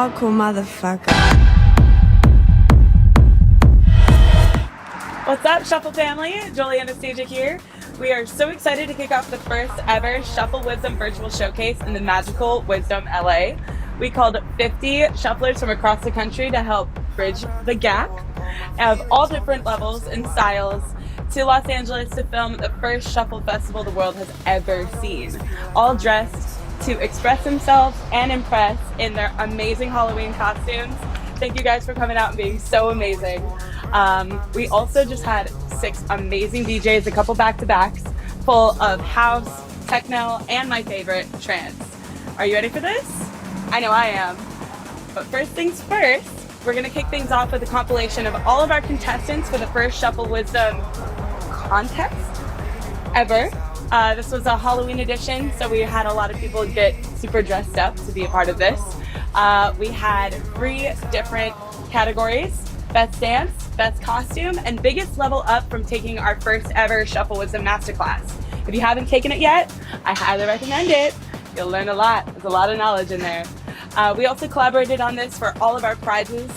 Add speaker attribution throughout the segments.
Speaker 1: hardcore motherfucker.
Speaker 2: What's up, Shuffle family? Julie Anastasia here. We are so excited to kick off the first ever Shuffle Wisdom virtual showcase in the magical Wisdom LA. We called 50 shufflers from across the country to help bridge the gap of all different levels and styles to Los Angeles to film the first shuffle festival the world has ever seen. All dressed to express themselves and impress in their amazing Halloween costumes. Thank you guys for coming out and being so amazing. We also just had 6 amazing DJs, a couple back-to-backs, full of house, techno, and my favorite, trance. Are you ready for this? I know I am. But first things first, we're gonna kick things off with a compilation of all of our contestants for the first Shuffle Wisdom contest ever. This was a Halloween edition, so we had a lot of people get super dressed up to be a part of this. We had 3 different categories: Best Dance, Best Costume, and Biggest Level Up from taking our first ever Shuffle Wisdom Masterclass. If you haven't taken it yet, I highly recommend it. You'll learn a lot. There's a lot of knowledge in there. We also collaborated on this for all of our prizes.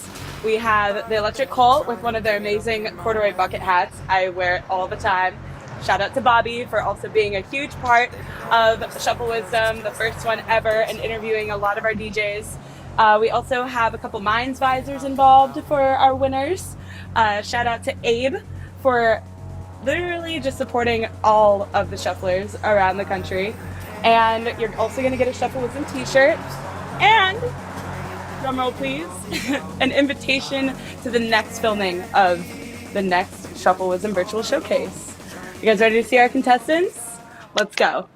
Speaker 2: We have the Electric Colt with one of their amazing corduroy bucket hats. I wear it all the time. Shout out to Bobby for also being a huge part of Shuffle Wisdom, the first one ever, and interviewing a lot of our DJs. We also have a couple Minds visors involved for our winners. Shout out to Abe for literally just supporting all of the shufflers around the country. And you're also going to get a Shuffle Wisdom t-shirt and, drumroll please, an invitation to the next filming of the next Shuffle Wisdom virtual showcase. You guys ready to see our contestants? Let's go.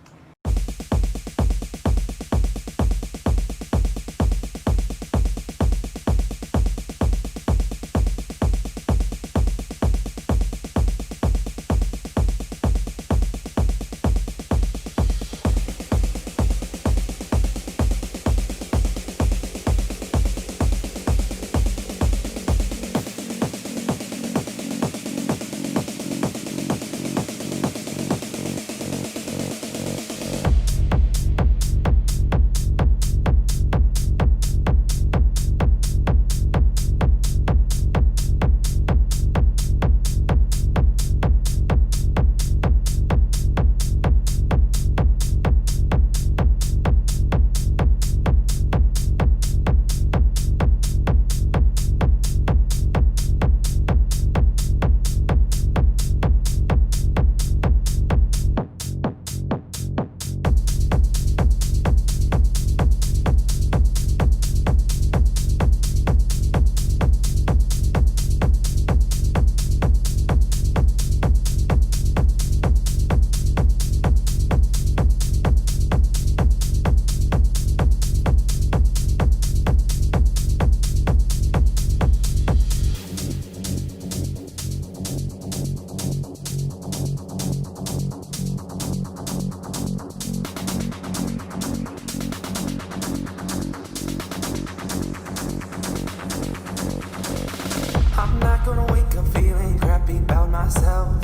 Speaker 3: I'm not gonna wake up feeling crappy about myself.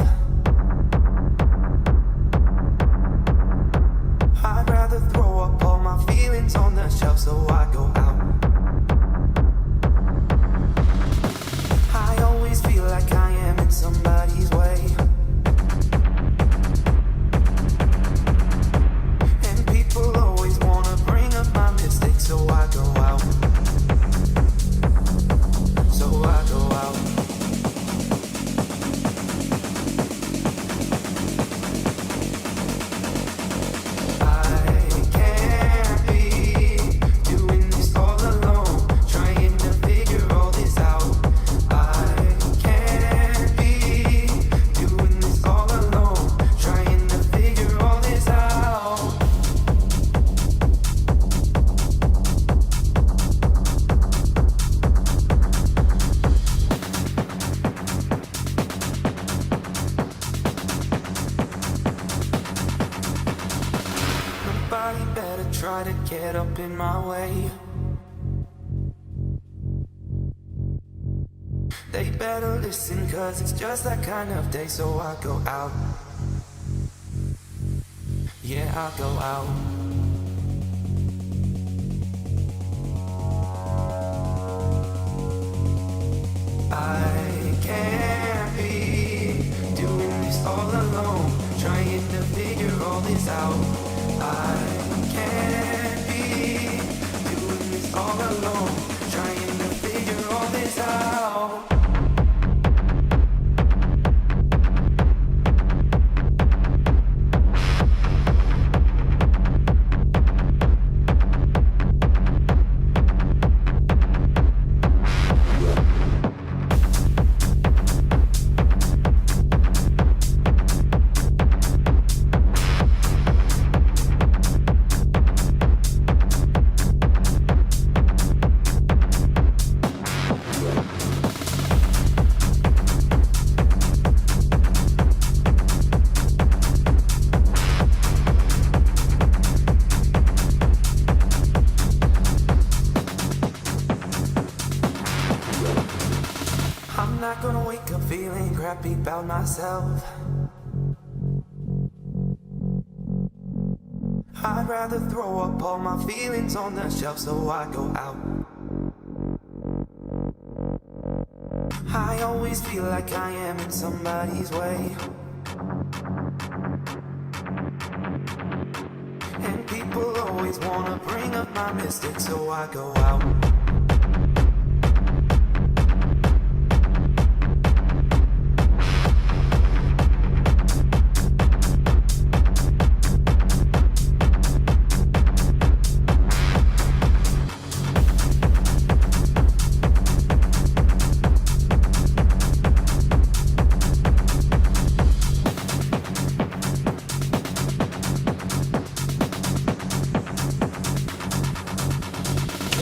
Speaker 3: I'd rather throw up all my feelings on the shelf, so I go out. I always feel like I am in somebody's way, and people always wanna bring up my mistakes, so I go out. So I go out. I can't be doing this all alone, trying to figure all this out. I can't be doing this all alone, trying to figure all this out. Nobody better try to get up in my way. They better listen, cause it's just that kind of day, so I go out. Yeah, I go out. this out. I can't be doing this all alone, trying to figure all this out. I'm not gonna wake up feeling crappy about myself. I'd rather throw up all my feelings on the shelf so I go out. I always feel like I am in somebody's way, and people always wanna bring up my mistakes so I go out.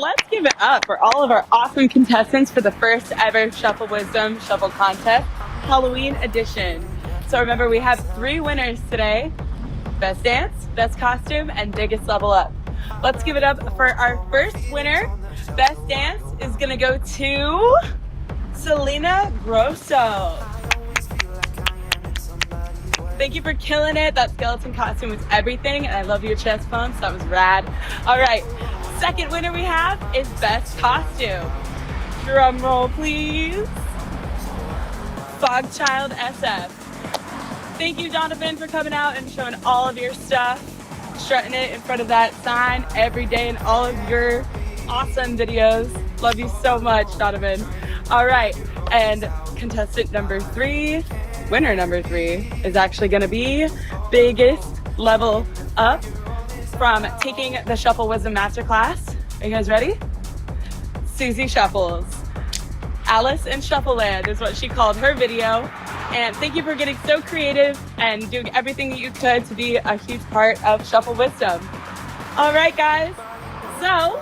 Speaker 2: Let's give it up for all of our awesome contestants for the first ever Shuffle Wisdom Shuffle Contest Halloween edition. So remember, we have 3 winners today: Best Dance, Best Costume, and Biggest Level Up. Let's give it up for our first winner. Best Dance is gonna go to Selena Grosso. Thank you for killing it. That skeleton costume was everything, and I love your chest bumps. That was rad. All right, second winner we have is Best Costume. Drum roll, please. Fogchild SF. Thank you, Donovan, for coming out and showing all of your stuff, strutting it in front of that sign every day in all of your awesome videos. Love you so much, Donovan. All right, and contestant number 3, winner number 3, is actually gonna be Biggest Level Up from taking the Shuffle Wisdom Masterclass. Are you guys ready? Susie Shuffles. Alice in Shuffleland is what she called her video. And thank you for getting so creative and doing everything that you could to be a huge part of Shuffle Wisdom. All right, guys. So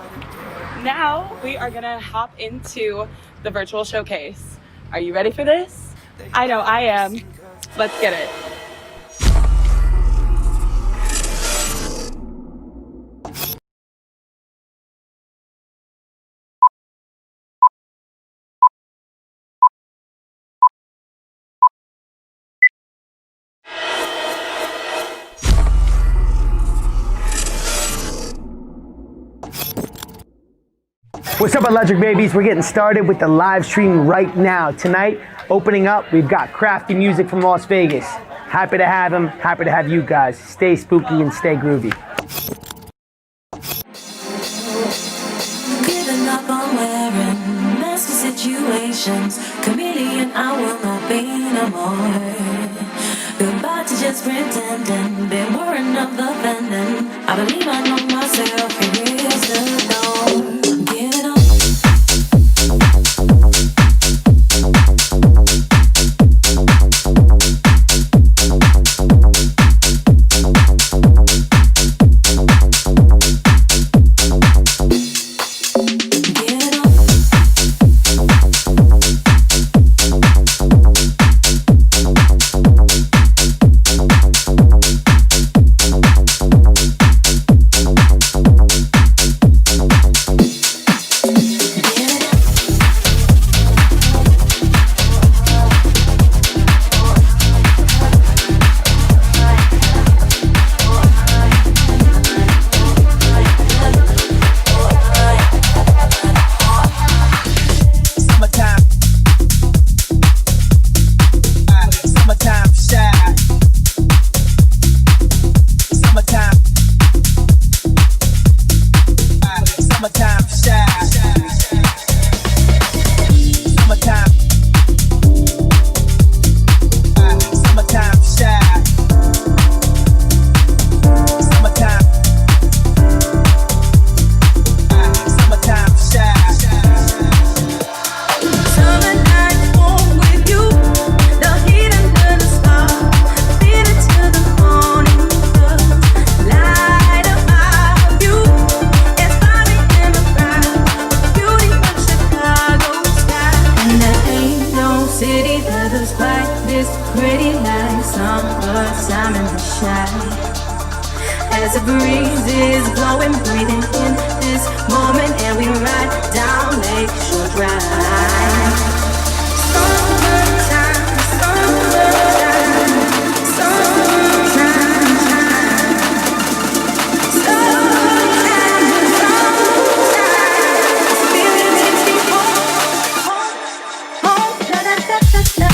Speaker 2: now we are gonna hop into the virtual showcase. Are you ready for this? I know I am. Let's get it.
Speaker 1: What's up, electric babies? We're getting started with the live stream right now. Tonight, opening up, we've got KRAFFTI music from Las Vegas. Happy to have him, happy to have you guys. Stay spooky and stay groovy.
Speaker 4: Giving up on wearing messy situations. Chameleon, I will not be no more. Goodbye to just pretending. Been worrying of the bending. I believe I know myself. Here is the door. Give it up. as the breeze is blowing, breathing in this moment, and we ride down Lakeshore Drive. Summertime, summertime, summertime, summertime, summertime. This feeling takes me home, home, da da da da da.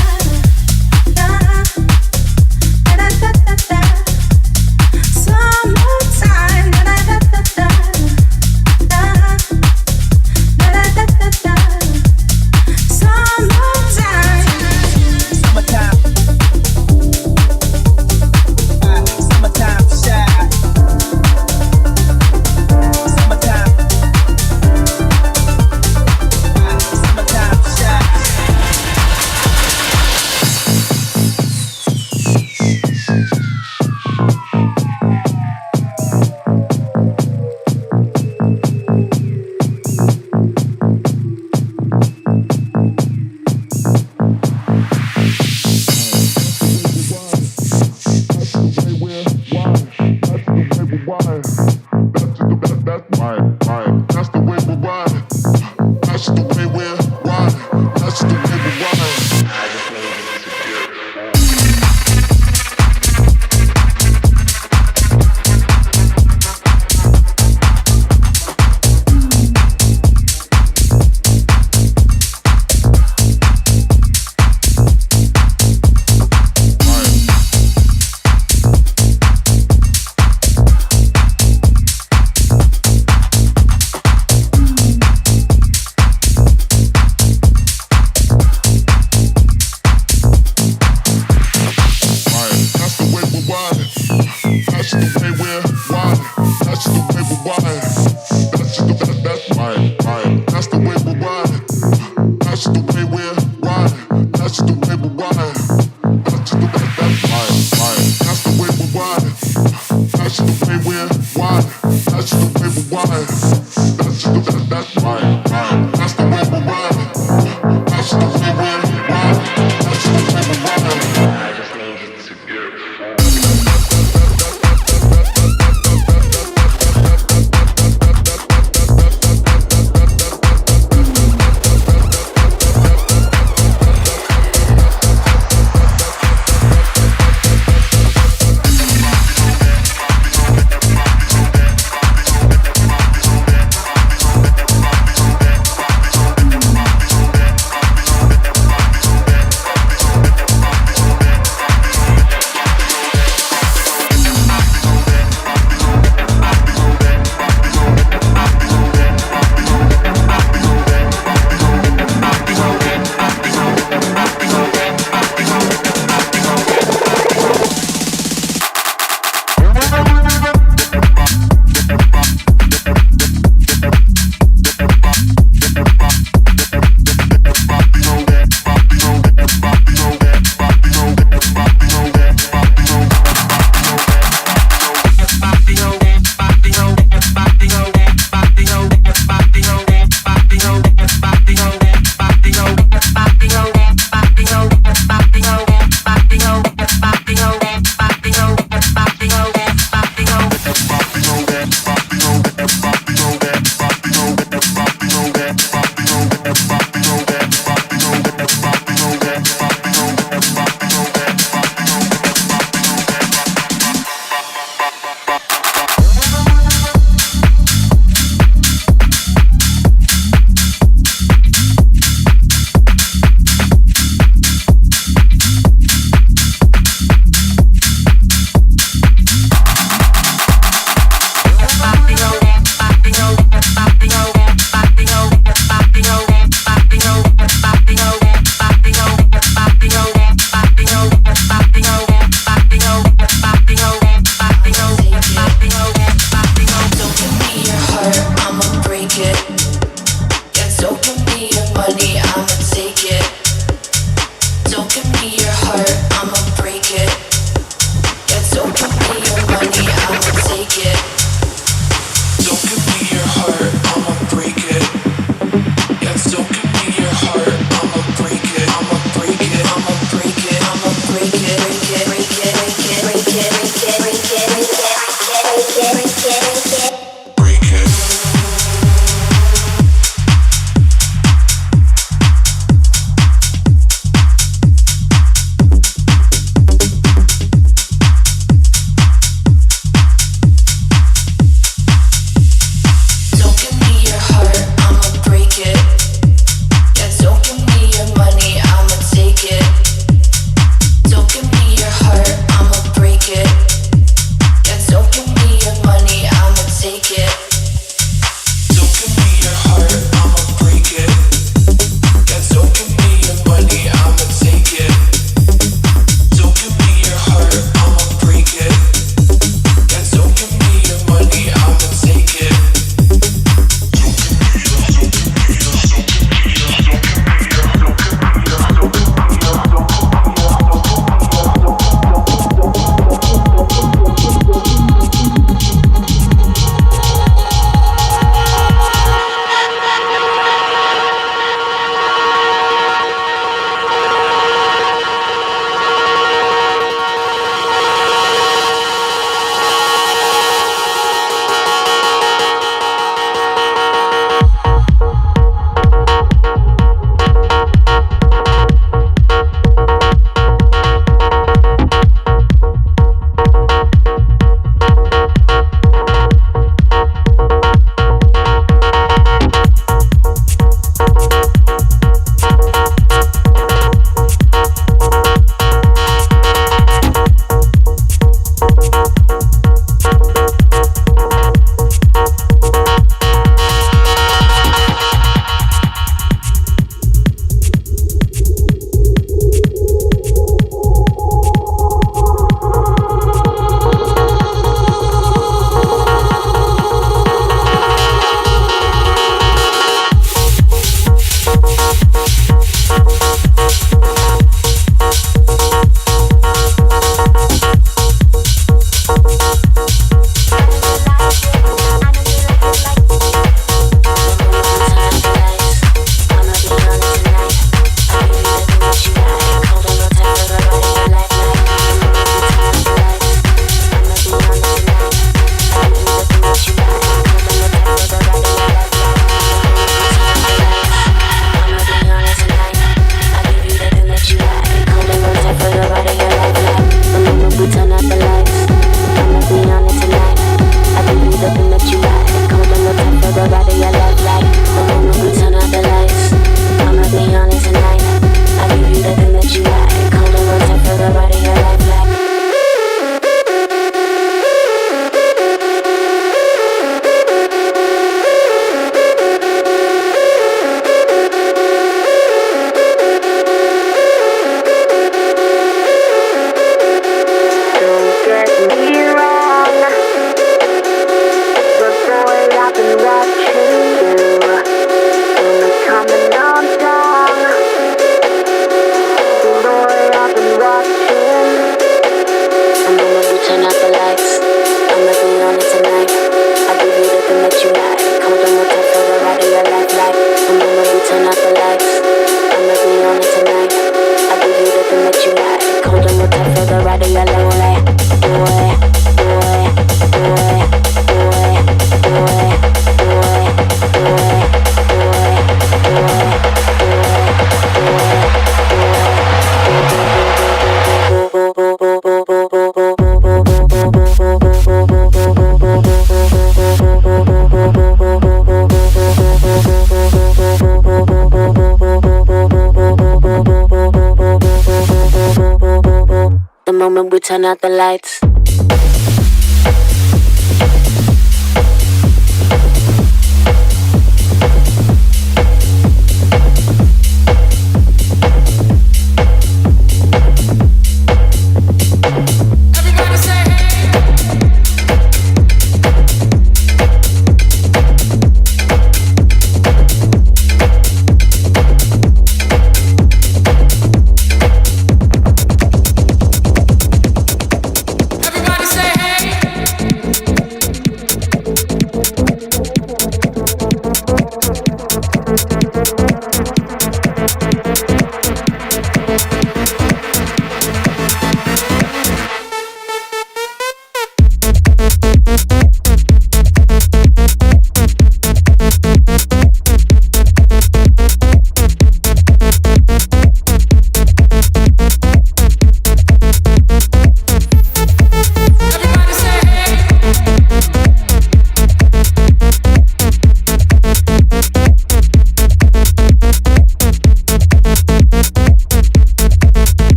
Speaker 4: turn out the lights.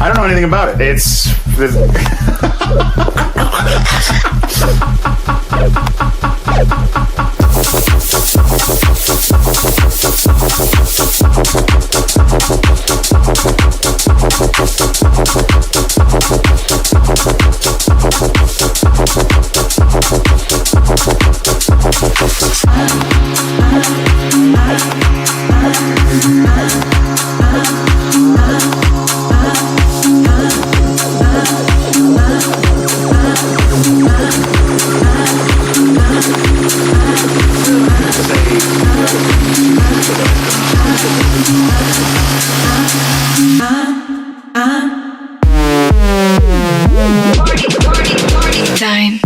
Speaker 5: I don't know anything about it. It's
Speaker 6: Time.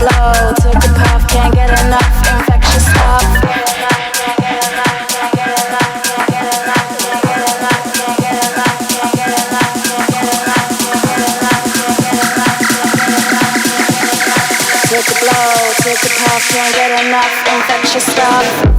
Speaker 4: blow, took a puff, can't get enough, infectious stuff. Took a blow, took a puff, can't get enough, infectious stuff.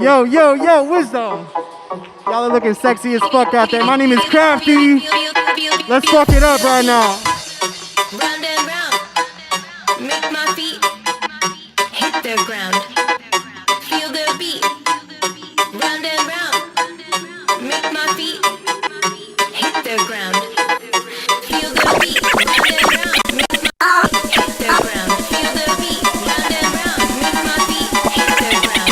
Speaker 5: Yo, yo, yo, Wisdom. Y'all are looking sexy as fuck out there. My name is KRAFFTI. Let's fuck it up right now.
Speaker 4: Round and round, make my feet hit the ground. Feel the beat. Round and round, make my feet hit the ground. Feel the beat. Round and round, make my feet hit the ground. Feel the beat. Round and round, make my feet hit the ground.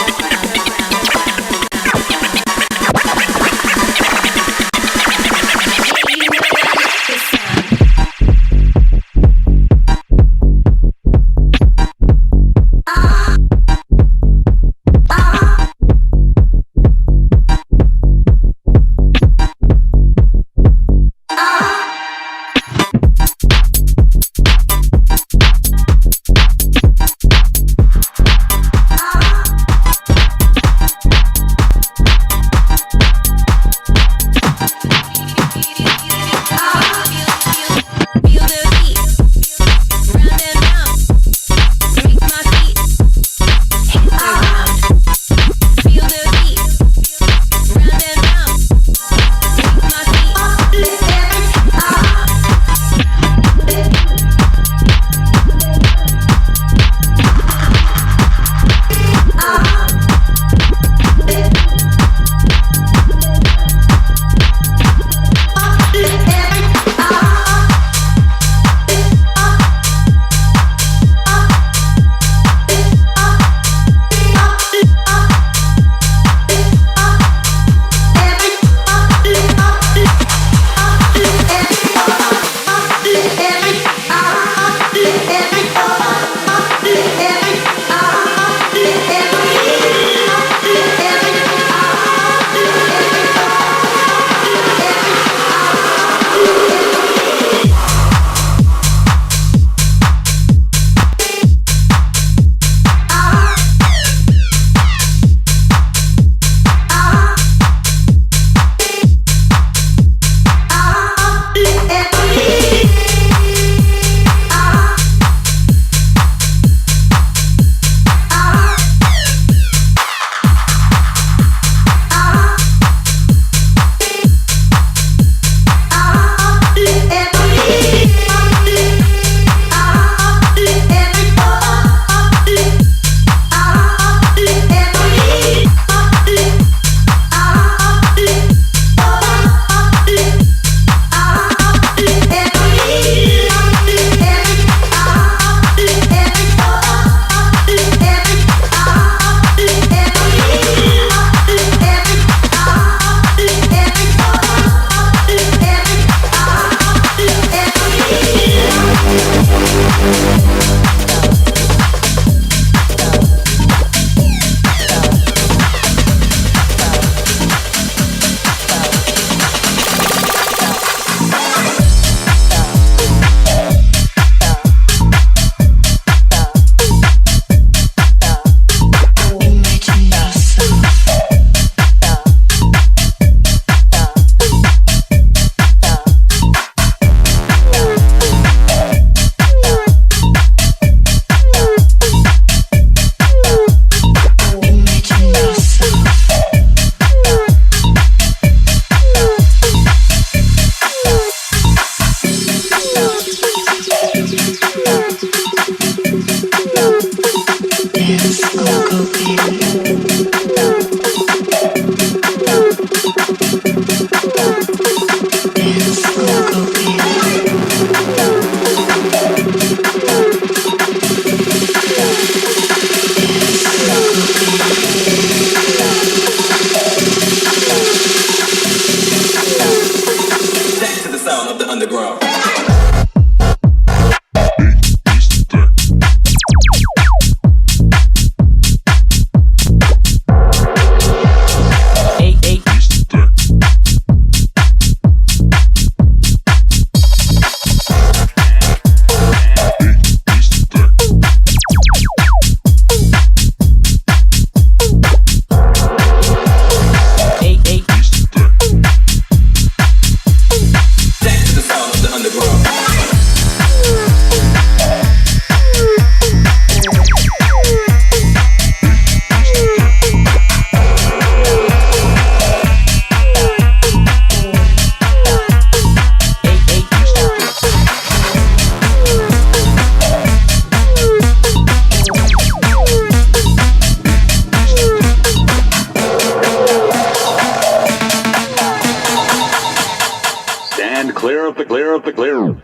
Speaker 7: clear up the clear.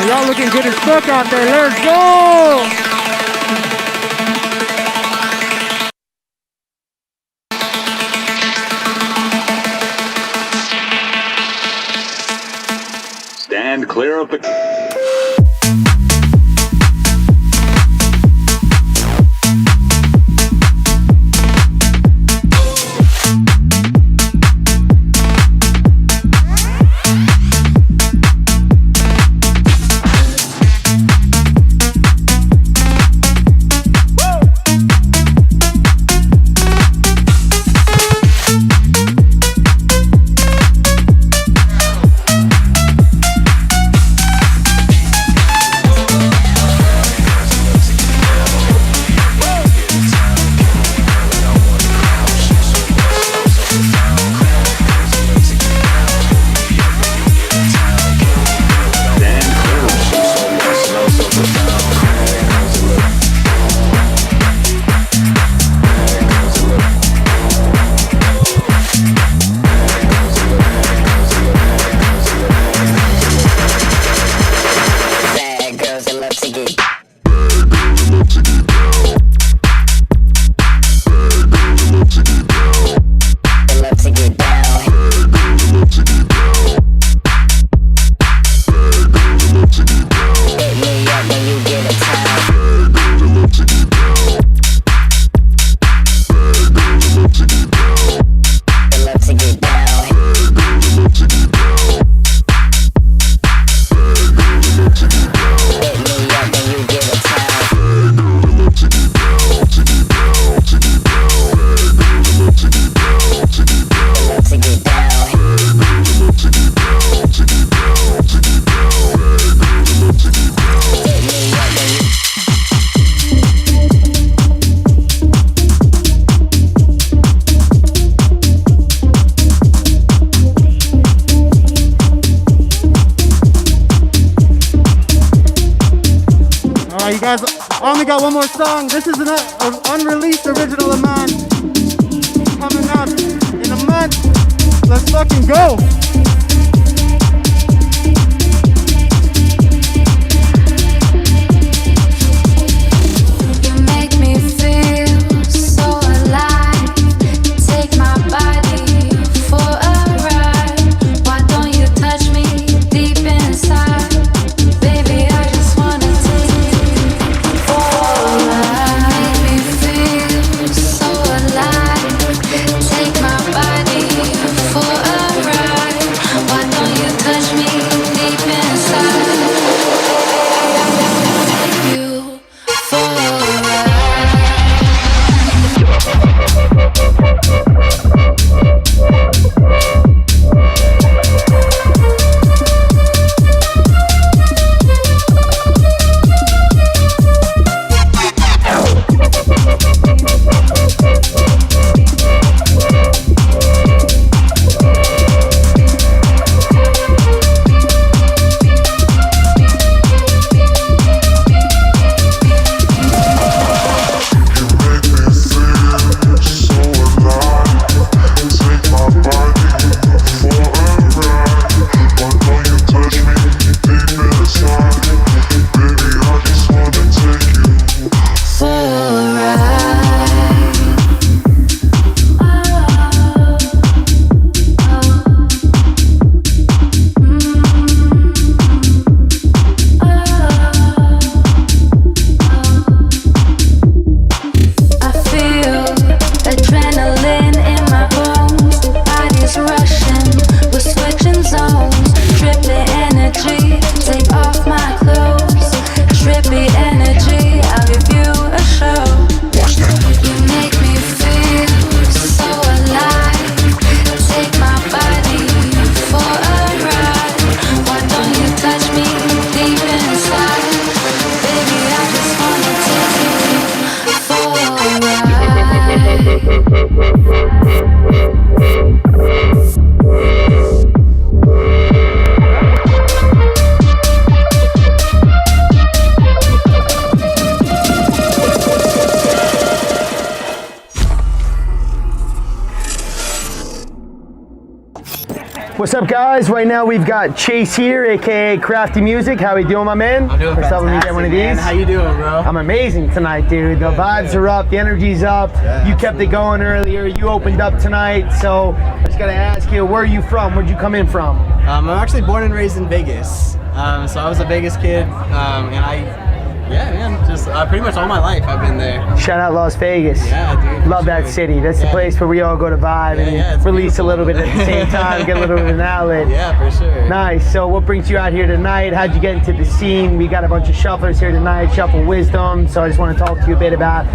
Speaker 5: Y'all looking good as fuck out there. Let's go!
Speaker 7: Stand clear of the...
Speaker 5: You guys, I only got one more song. This is an unreleased original of mine. Coming up in a month. Let's fucking go.
Speaker 4: You make me feel so alive. Take my body for a ride. Why don't you touch me deep inside? Baby, I just wanna take you for a ride. You make me feel so alive. Take my body for a ride.
Speaker 1: What's up, guys? Right now we've got Chase here, aka KRAFFTI Music. How we doing, my man?
Speaker 8: I'm doing
Speaker 1: First up, let me get
Speaker 8: fantastic,
Speaker 1: one of
Speaker 8: man.
Speaker 1: these.
Speaker 8: How you doing, bro?
Speaker 1: I'm amazing tonight, dude. The vibes are up, the energy's up. You kept it going earlier. You opened up tonight, so I just gotta ask you, where are you from? Where'd you come in from?
Speaker 8: I'm actually born and raised in Vegas. So I was a Vegas kid, just pretty much all my life I've been there.
Speaker 1: Shout out Las Vegas.
Speaker 8: Yeah, dude.
Speaker 1: Love that city. That's the place where we all go to vibe and
Speaker 8: it's
Speaker 1: release
Speaker 8: beautiful.
Speaker 1: a little bit at the same time, get a little bit of an outlet.
Speaker 8: Yeah, for sure.
Speaker 1: Nice. So what brings you out here tonight? How'd you get into the scene? We got a bunch of shufflers here tonight, Shuffle Wisdom. So I just want to talk to you a bit about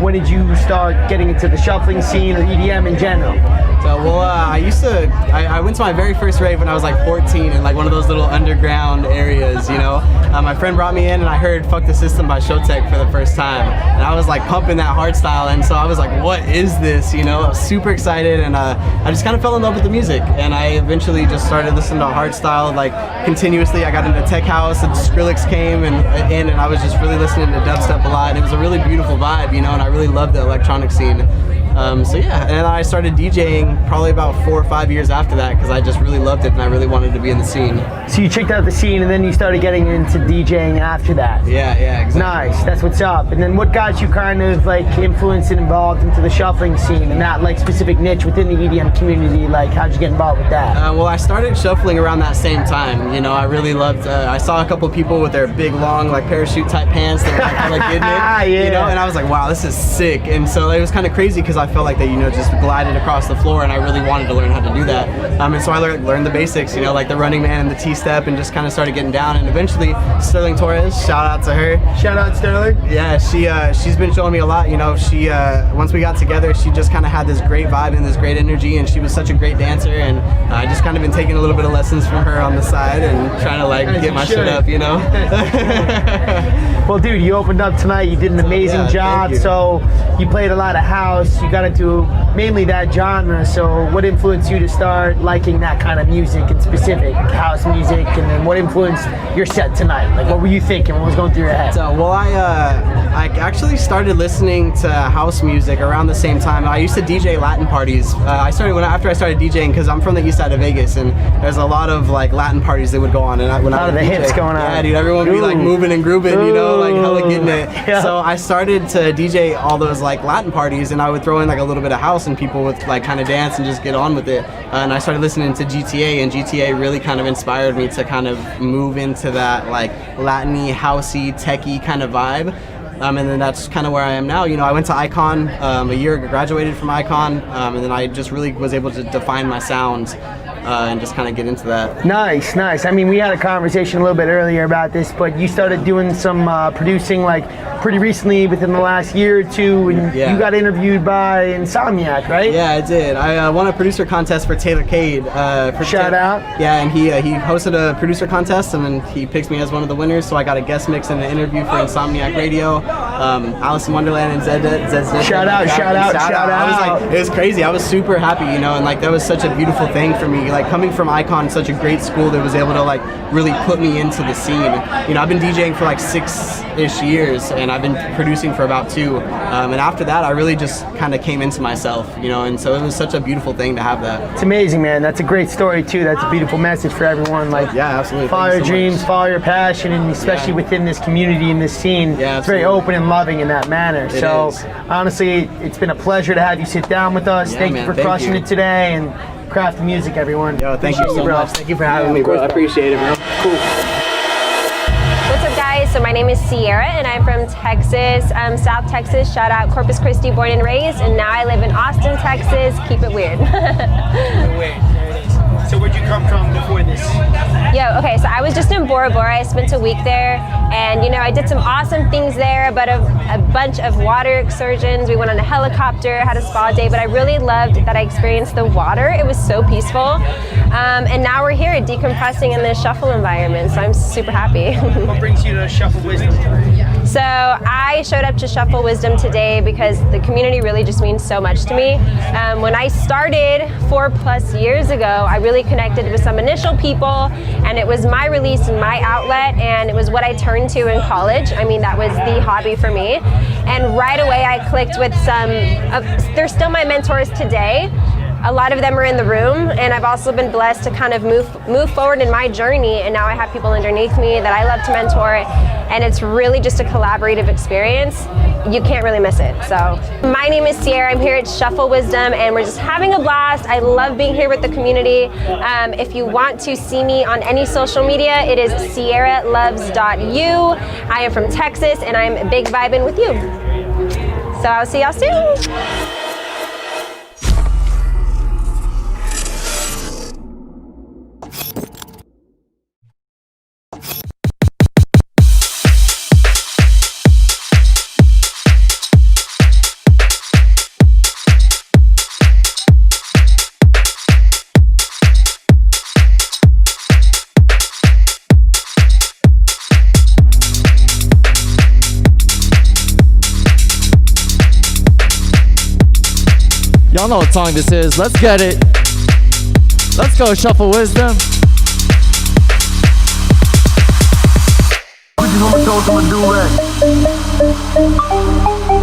Speaker 1: when did you start getting into the shuffling scene or EDM in general?
Speaker 8: So, I went to my very first rave when I was like 14 in like one of those little underground areas, you know. My friend brought me in and I heard Fuck the System by Showtek for the first time. And I was like pumping that hardstyle, and so I was like, what is this, you know? I was super excited, and I just kind of fell in love with the music. And I eventually just started listening to hardstyle like continuously. I got into tech house and Skrillex came and I was just really listening to dubstep a lot. And it was a really beautiful vibe, you know, and I really loved the electronic scene. And I started DJing probably about 4 or 5 years after that because I just really loved it and I really wanted to be in the scene.
Speaker 1: So you checked out the scene and then you started getting into DJing after that?
Speaker 8: Yeah, exactly.
Speaker 1: Nice, that's what's up. And then what got you kind of like influenced and involved into the shuffling scene and that like specific niche within the EDM community? Like how'd you get involved with that?
Speaker 8: Well, I started shuffling around that same time. You know, I really loved, I saw a couple people with their big long like parachute type pants that were like kind of getting it, you know, and I was like, wow, this is sick. And so it was kind of crazy because I felt like they, you know, just glided across the floor, and I really wanted to learn how to do that. And so I learned the basics, you know, like the running man and the T-step, and just kind of started getting down. And eventually, Sterling Torres, shout out to her.
Speaker 1: Shout out Sterling.
Speaker 8: Yeah, she's been showing me a lot. You know, she once we got together, she just kind of had this great vibe and this great energy, and she was such a great dancer. And I just kind of been taking a little bit of lessons from her on the side and trying to like get my shit up, you know.
Speaker 1: Well, dude, you opened up tonight. You did an amazing job.
Speaker 8: Thank you.
Speaker 1: So you played a lot of house. You got into mainly that genre. So what influenced you to start liking that kind of music in specific, house music? And then what influenced your set tonight? Like, what were you thinking? What was going through your head?
Speaker 8: So, well, I actually started listening to house music around the same time. I used to DJ Latin parties. After I started DJing, because I'm from the east side of Vegas, and there's a lot of like Latin parties that would go on. And when
Speaker 1: a lot of the hits going on.
Speaker 8: Yeah, dude, everyone would be like moving and grooving, you know, like hella getting it.
Speaker 1: Yeah.
Speaker 8: So I started to DJ all those like Latin parties, and I would throw in like a little bit of house, and people would like kind of dance and just get on with it. And I started listening to GTA, and GTA really kind of inspired me to kind of move into that like Latin-y, housey, techy kind of vibe. And then that's kind of where I am now. You know, I went to Icon a year ago, graduated from Icon, and then I just really was able to define my sounds and just kind of get into that.
Speaker 1: Nice. I mean, we had a conversation a little bit earlier about this, but you started doing some producing like pretty recently within the last year or two, and you got interviewed by Insomniac, right?
Speaker 8: Yeah, I did. I won a producer contest for Taylor Cade.
Speaker 1: Shout out.
Speaker 8: Yeah, and he hosted a producer contest, and then he picked me as one of the winners, so I got a guest mix and an interview for Insomniac Radio. Alice in Wonderland and Zed.
Speaker 1: Shout out.
Speaker 8: I was like, it was crazy. I was super happy, you know, and like that was such a beautiful thing for me. Like coming from Icon, such a great school that was able to like really put me into the scene. You know, I've been DJing for like 6-ish years, and I've been producing for about 2. And after that, I really just kind of came into myself, you know, and so it was such a beautiful thing to have that.
Speaker 1: It's amazing, man. That's a great story too. That's a beautiful message for everyone. Like,
Speaker 8: yeah, absolutely.
Speaker 1: Follow your dreams, follow your passion, and especially within this community, in this scene, it's very open and loving in that manner. So honestly, it's been a pleasure to have you sit down with us. Thank you for crushing it today, and KRAFFTI Music, everyone.
Speaker 8: Yo, thank you so much. Thank you for having me, bro. I appreciate it, bro.
Speaker 1: Cool.
Speaker 9: What's up, guys? So my name is Sierra, and I'm from Texas, South Texas. Shout out Corpus Christi, born and raised, and now I live in Austin, Texas. Keep it weird.
Speaker 1: So where'd you come from before this?
Speaker 9: Okay, so I was just in Bora Bora. I spent a week there, and you know, I did some awesome things there, but a bunch of water excursions. We went on a helicopter, had a spa day, but I really loved that I experienced the water. It was so peaceful. And now we're here decompressing in this shuffle environment, so I'm super happy.
Speaker 1: What brings you to Shuffle Wisdom?
Speaker 9: So I showed up to Shuffle Wisdom today because the community really just means so much to me. When I started 4+ years ago, I really connected with some initial people, and it was my release and my outlet, and it was what I turned to in college. I mean, that was the hobby for me. And right away I clicked with some, they're still my mentors today, a lot of them are in the room, and I've also been blessed to kind of move forward in my journey, and now I have people underneath me that I love to mentor, and it's really just a collaborative experience. You can't really miss it. So my name is Sierra. I'm here at Shuffle Wisdom, and we're just having a blast. I love being here with the community. If you want to see me on any social media, it is sierraloves.you. I am from Texas, and I'm big vibing with you. So I'll see y'all soon.
Speaker 10: Y'all know what song this is. Let's get it. Let's go, Shuffle Wisdom.
Speaker 11: Put you on my toes, I'ma do it.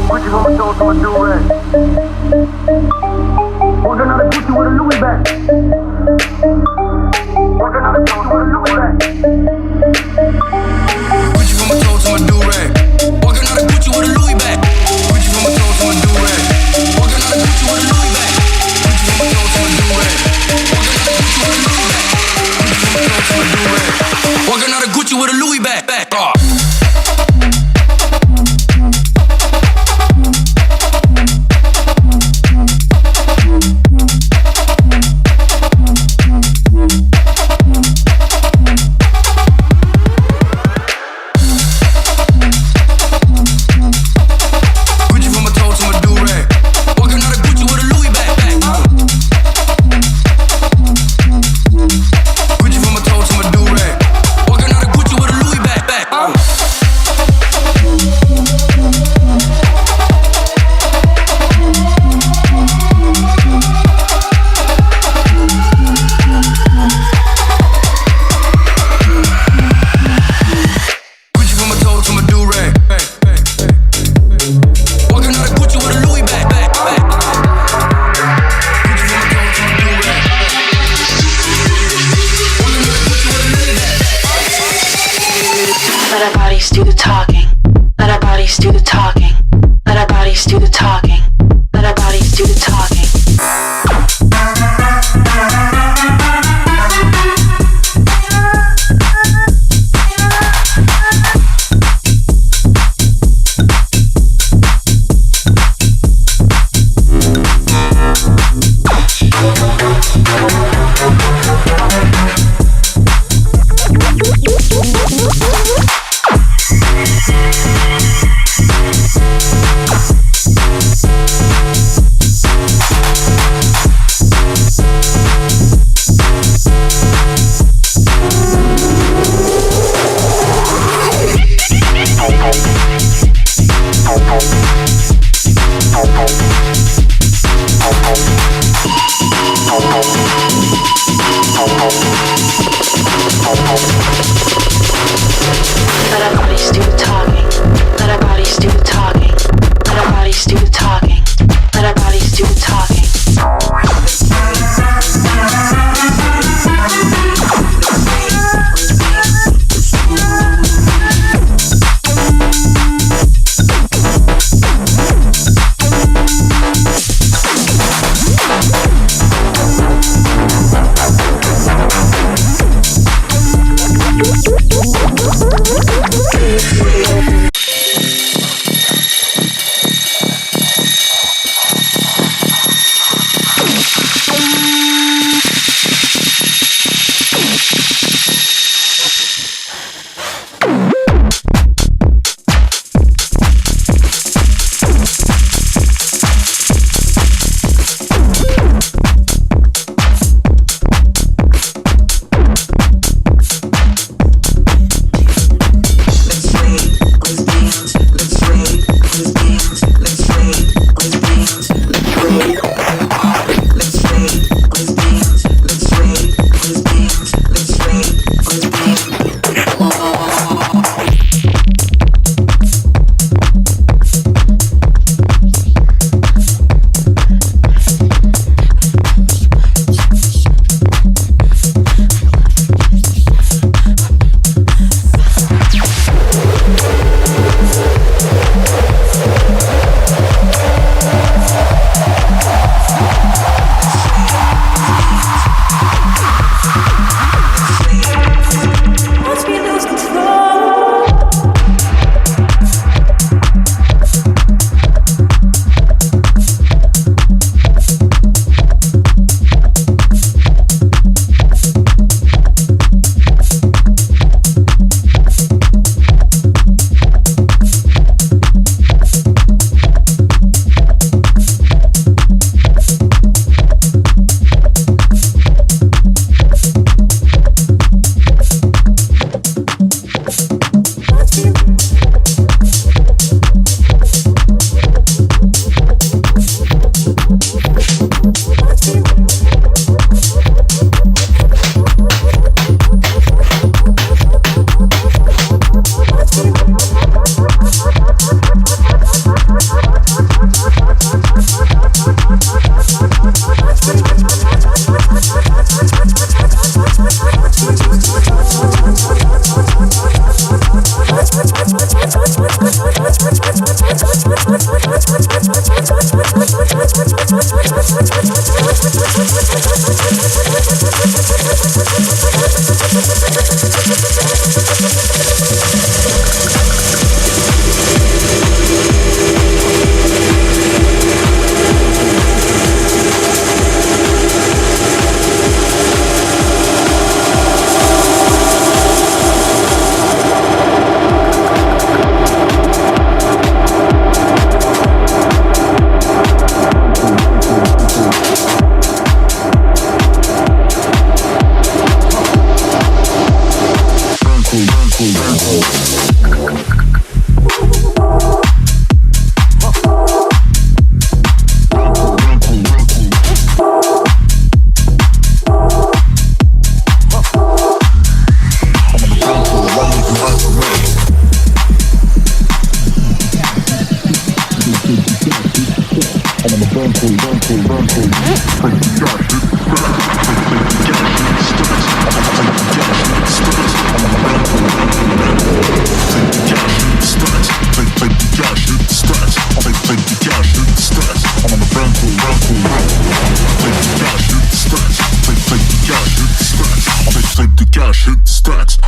Speaker 11: Put you on my toes, I'ma do it. Walking out of Gucci with a Louis bag. Walking out of Gucci with a Louis bag. Put you on my toes, I'ma do it. Walking out of Gucci with a Louis bag. Put you on my toes, I'ma do it. Walking out of Gucci with a Louis bag. Put you on my toes, I'ma do it. Walking out of Gucci with a Louis bag.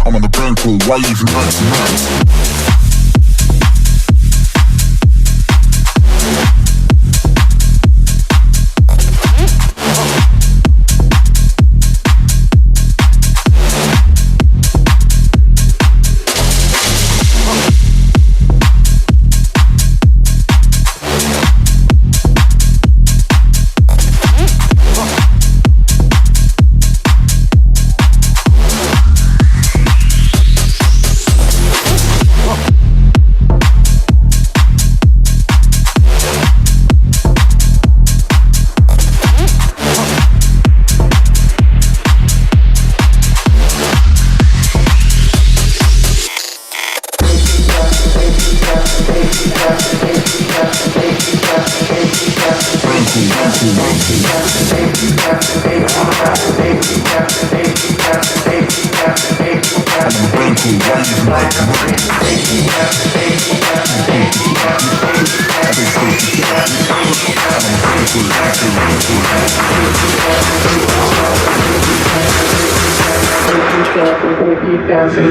Speaker 12: I'm on the bankroll while leaving night to night.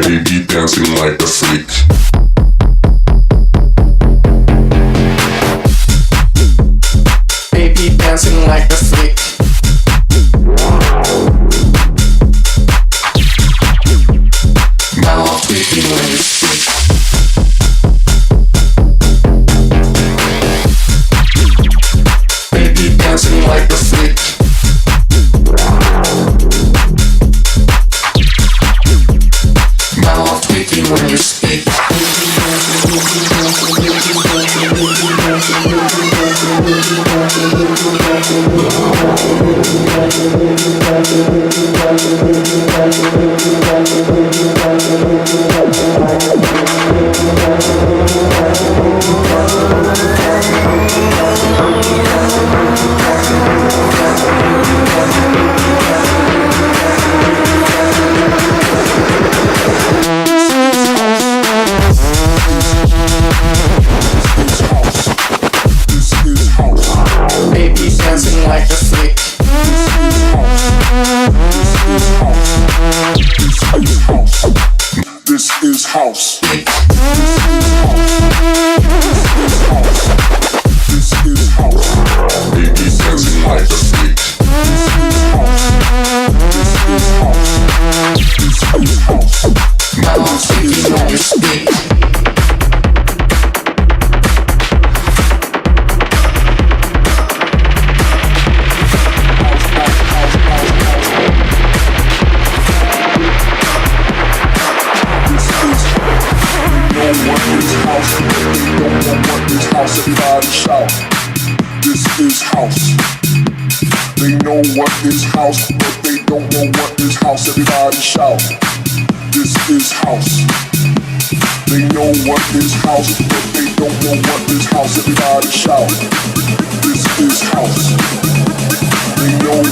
Speaker 13: Baby dancing like a freak. Baby dancing like a freak. Mouth tweaking when you speak. Baby dancing like a freak. Mouth tweaking when you speak. Baby dancing like a freak.
Speaker 12: This is house. This is house.
Speaker 13: Baby dancing like a freak.
Speaker 12: This is house.
Speaker 13: Mouth tweaking when you speak.
Speaker 12: Everybody shout. This is house. They know what is house, but they don't know what is house. Everybody shout. This is house. They know what is house, but they don't know what is house. Everybody shout. This is house. They know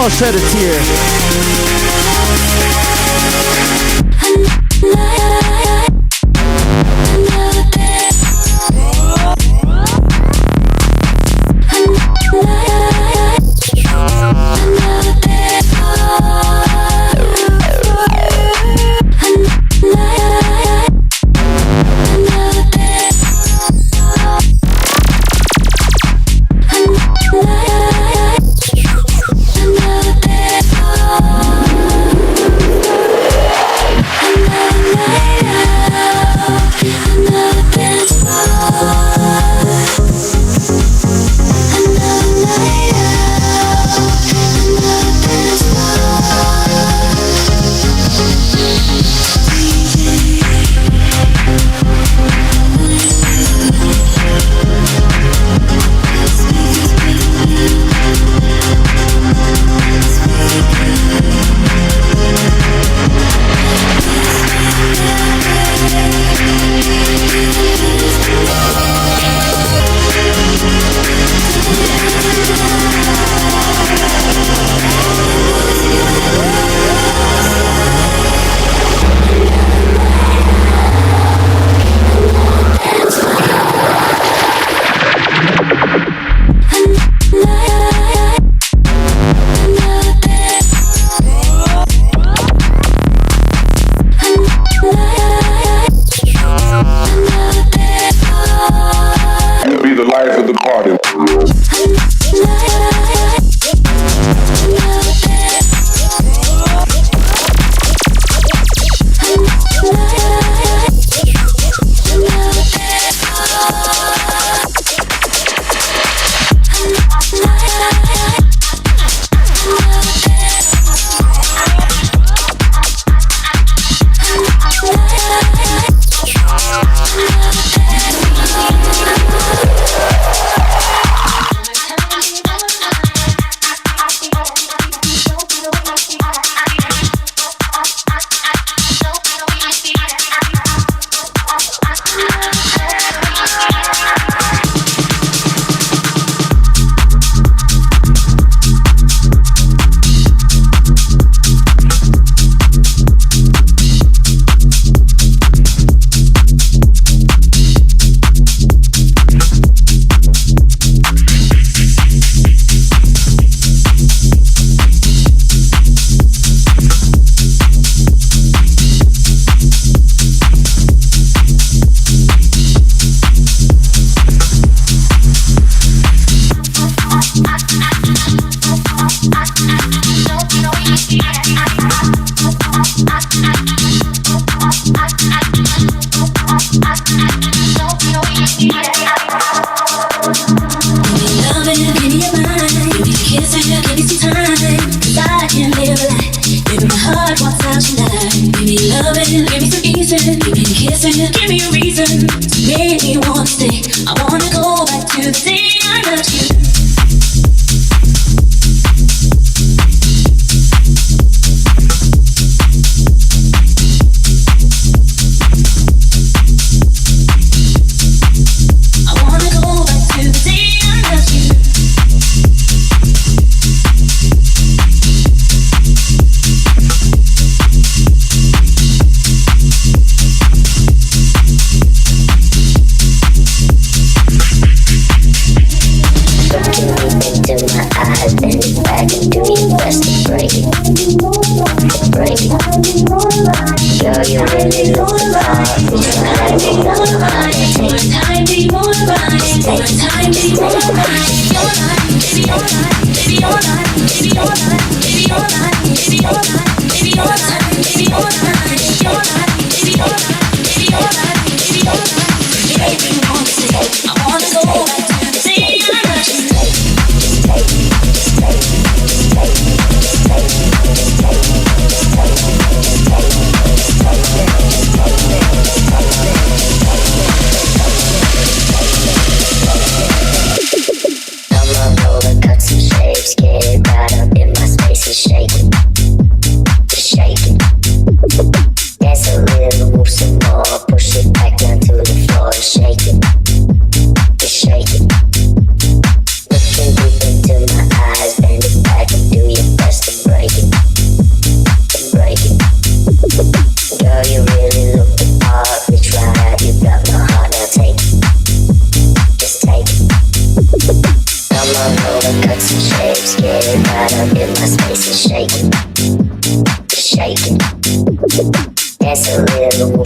Speaker 10: gonna shed a tear.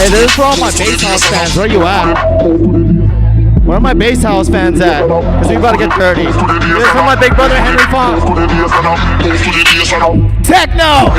Speaker 10: Hey, this is for all my bass house fans. Where you at? Where are my bass house fans at? Because we about to get dirty. This is for my big brother Henry Fong. Techno!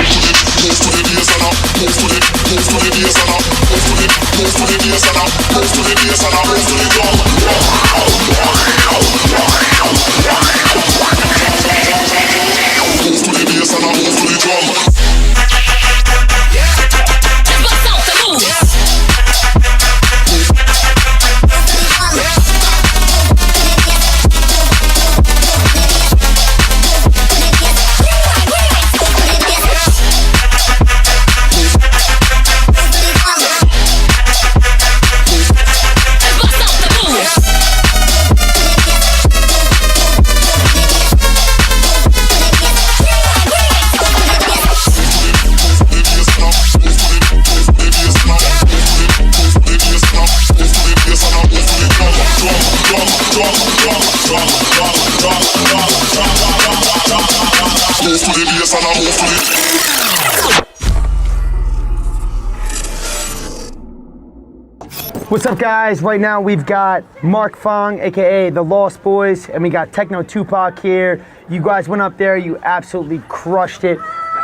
Speaker 1: What's up, guys? Right now we've got Mark Fong, aka the Lost Boys, and we got Techno Tupac here. You guys went up there, you absolutely crushed it.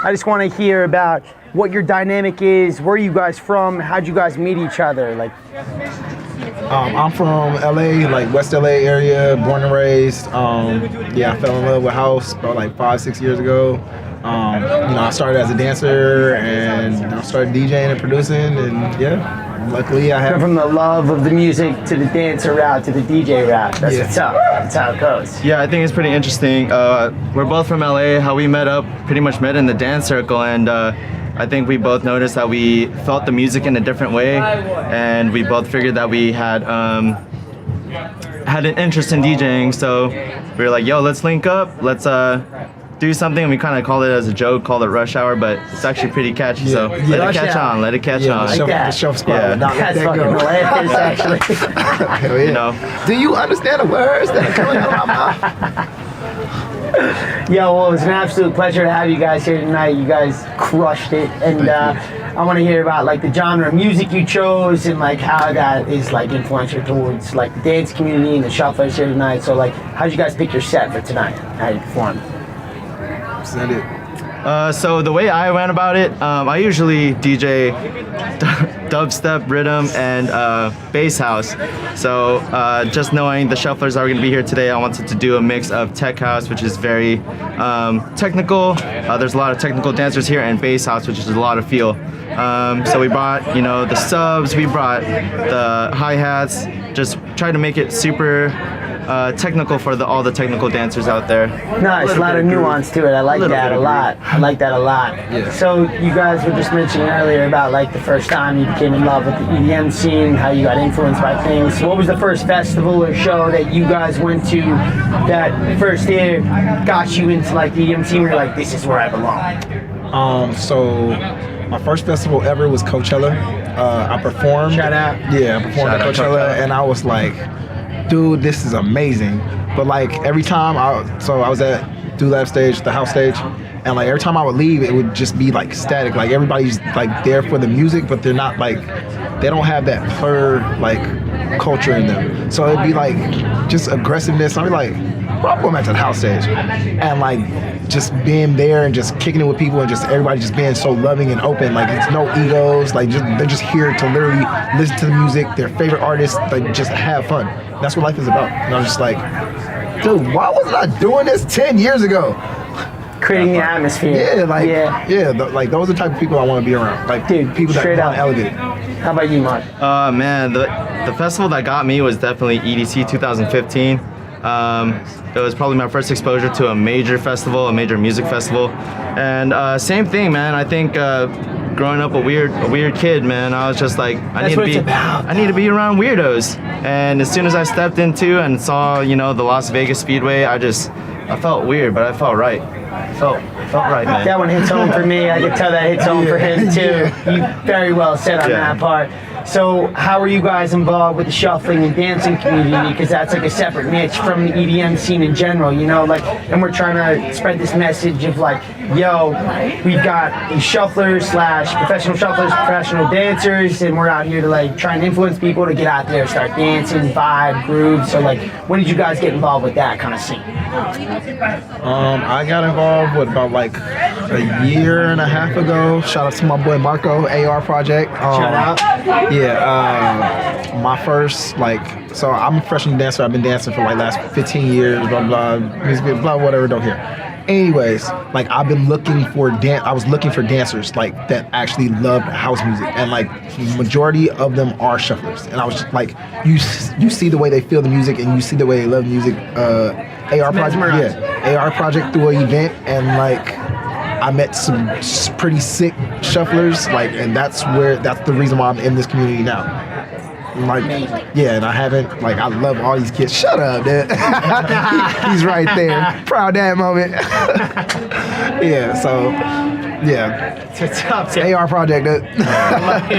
Speaker 1: I just want to hear about what your dynamic is, where are you guys from, how'd you guys meet each other? Like,
Speaker 14: I'm from LA, like West LA area, born and raised. Yeah, I fell in love with house about like 5-6 years ago. I started as a dancer and I started DJing and producing, and yeah. Luckily, I have.
Speaker 1: From the love of the music to the dancer route to the DJ route. That's what's up. That's how it goes.
Speaker 10: Yeah, I think it's pretty interesting. We're both from LA. How we met up, pretty much met in the dance circle, and I think we both noticed that we felt the music in a different way, and we both figured that we had an interest in DJing. So we were like, "Yo, let's link up. Let's do something." We kind of called it as a joke, called it Rush Hour, but it's actually pretty catchy. So let it catch on. Let it catch on.
Speaker 1: Like that.
Speaker 14: The shelf squad.
Speaker 10: Yeah.
Speaker 1: That's fucking hilarious, actually.
Speaker 14: Hell yeah.
Speaker 10: You know.
Speaker 14: Do you understand the words that are coming out of my mouth?
Speaker 1: Yo, well, it was an absolute pleasure to have you guys here tonight. You guys crushed it, and I want to hear about like the genre of music you chose and like how that is like influential towards like the dance community and the shufflers here tonight. So like, how'd you guys pick your set for tonight? How you performed?
Speaker 14: Send it.
Speaker 10: So the way I went about it, I usually DJ dubstep, rhythm, and bass house. So just knowing the shufflers are going to be here today, I wanted to do a mix of tech house, which is very technical. There's a lot of technical dancers here, and bass house, which is a lot of feel. So we brought, the subs, we brought the hi-hats, just tried to make it super technical for all the technical dancers out there.
Speaker 1: Nice, a lot of nuance to it. I like that a lot. I like that a lot.
Speaker 10: Yeah.
Speaker 1: So you guys were just mentioning earlier about like the first time you became in love with the EDM scene, how you got influenced by things. What was the first festival or show that you guys went to that first year got you into like the EDM scene where you're like, this is where I belong?
Speaker 14: So my first festival ever was Coachella. I performed.
Speaker 1: Shout out.
Speaker 14: Yeah, I performed at Coachella, and I was like, dude, this is amazing. But like every time I was at Do-Lab stage, the house stage, and like every time I would leave, it would just be like static. Like everybody's like there for the music, but they're not like, they don't have that like culture in them. So it'd be like just aggressiveness. I'd be like, bro, I'm going back to the house stage. And like just being there and just kicking it with people and just everybody just being so loving and open. Like it's no egos. Like they're just here to literally listen to the music, their favorite artists, like just have fun. That's what life is about. And I'm just like, dude, why wasn't I doing this 10 years ago?
Speaker 1: Creating the atmosphere.
Speaker 14: Yeah, like those are the type of people I want to be around. Like, dude, people that want to elevate.
Speaker 1: How about you, Mark?
Speaker 10: Man, the festival that got me was definitely EDC 2015. It was probably my first exposure to a major festival, a major music festival. And same thing, man. I think growing up a weird kid, man, I was just like, I need to be around weirdos. And as soon as I stepped into and saw, the Las Vegas Speedway, I felt weird, but I felt right. Felt right, man.
Speaker 1: That one hits home for me. I could tell that hits home for him too. You very well said on that part. So how are you guys involved with the shuffling and dancing community? Because that's like a separate niche from the EDM scene in general, and we're trying to spread this message of like, yo, we've got these shufflers / professional shufflers, professional dancers, and we're out here to like try and influence people to get out there, start dancing, vibe, groove. So like, when did you guys get involved with that kind of scene?
Speaker 14: I got involved with about like a year and a half ago. Shout out to my boy Marco, AR Project.
Speaker 1: Shout out.
Speaker 14: Yeah, my first so I'm a professional dancer. I've been dancing for like last 15 years, blah blah, music, blah whatever, don't care. Anyways, like I've been looking for I was looking for dancers like that actually loved house music, and like majority of them are shufflers. And I was just like, you see the way they feel the music, and you see the way they love music. AR Project, AR Project through an event, and like I met some pretty sick shufflers, like, and that's the reason why I'm in this community now. Like, yeah, and I haven't, like, I love all these kids. Shut up, dude. He's right there. Proud dad moment. Yeah, so, yeah.
Speaker 1: It's tough.
Speaker 14: AR Project, dude.
Speaker 1: How about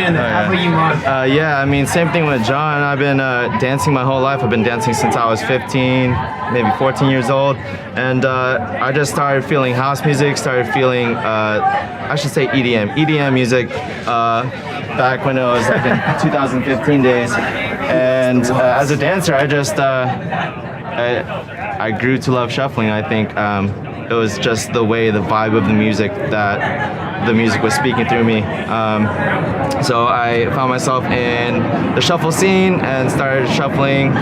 Speaker 1: you, Mark?
Speaker 10: Yeah, I mean, same thing with John. I've been dancing my whole life. I've been dancing since I was 15, maybe 14 years old. And I just started feeling house music, started feeling, I should say EDM music, back when it was like in 2015 days. And as a dancer, I just, I grew to love shuffling. I think it was just the vibe of the music that the music was speaking through me. So I found myself in the shuffle scene and started shuffling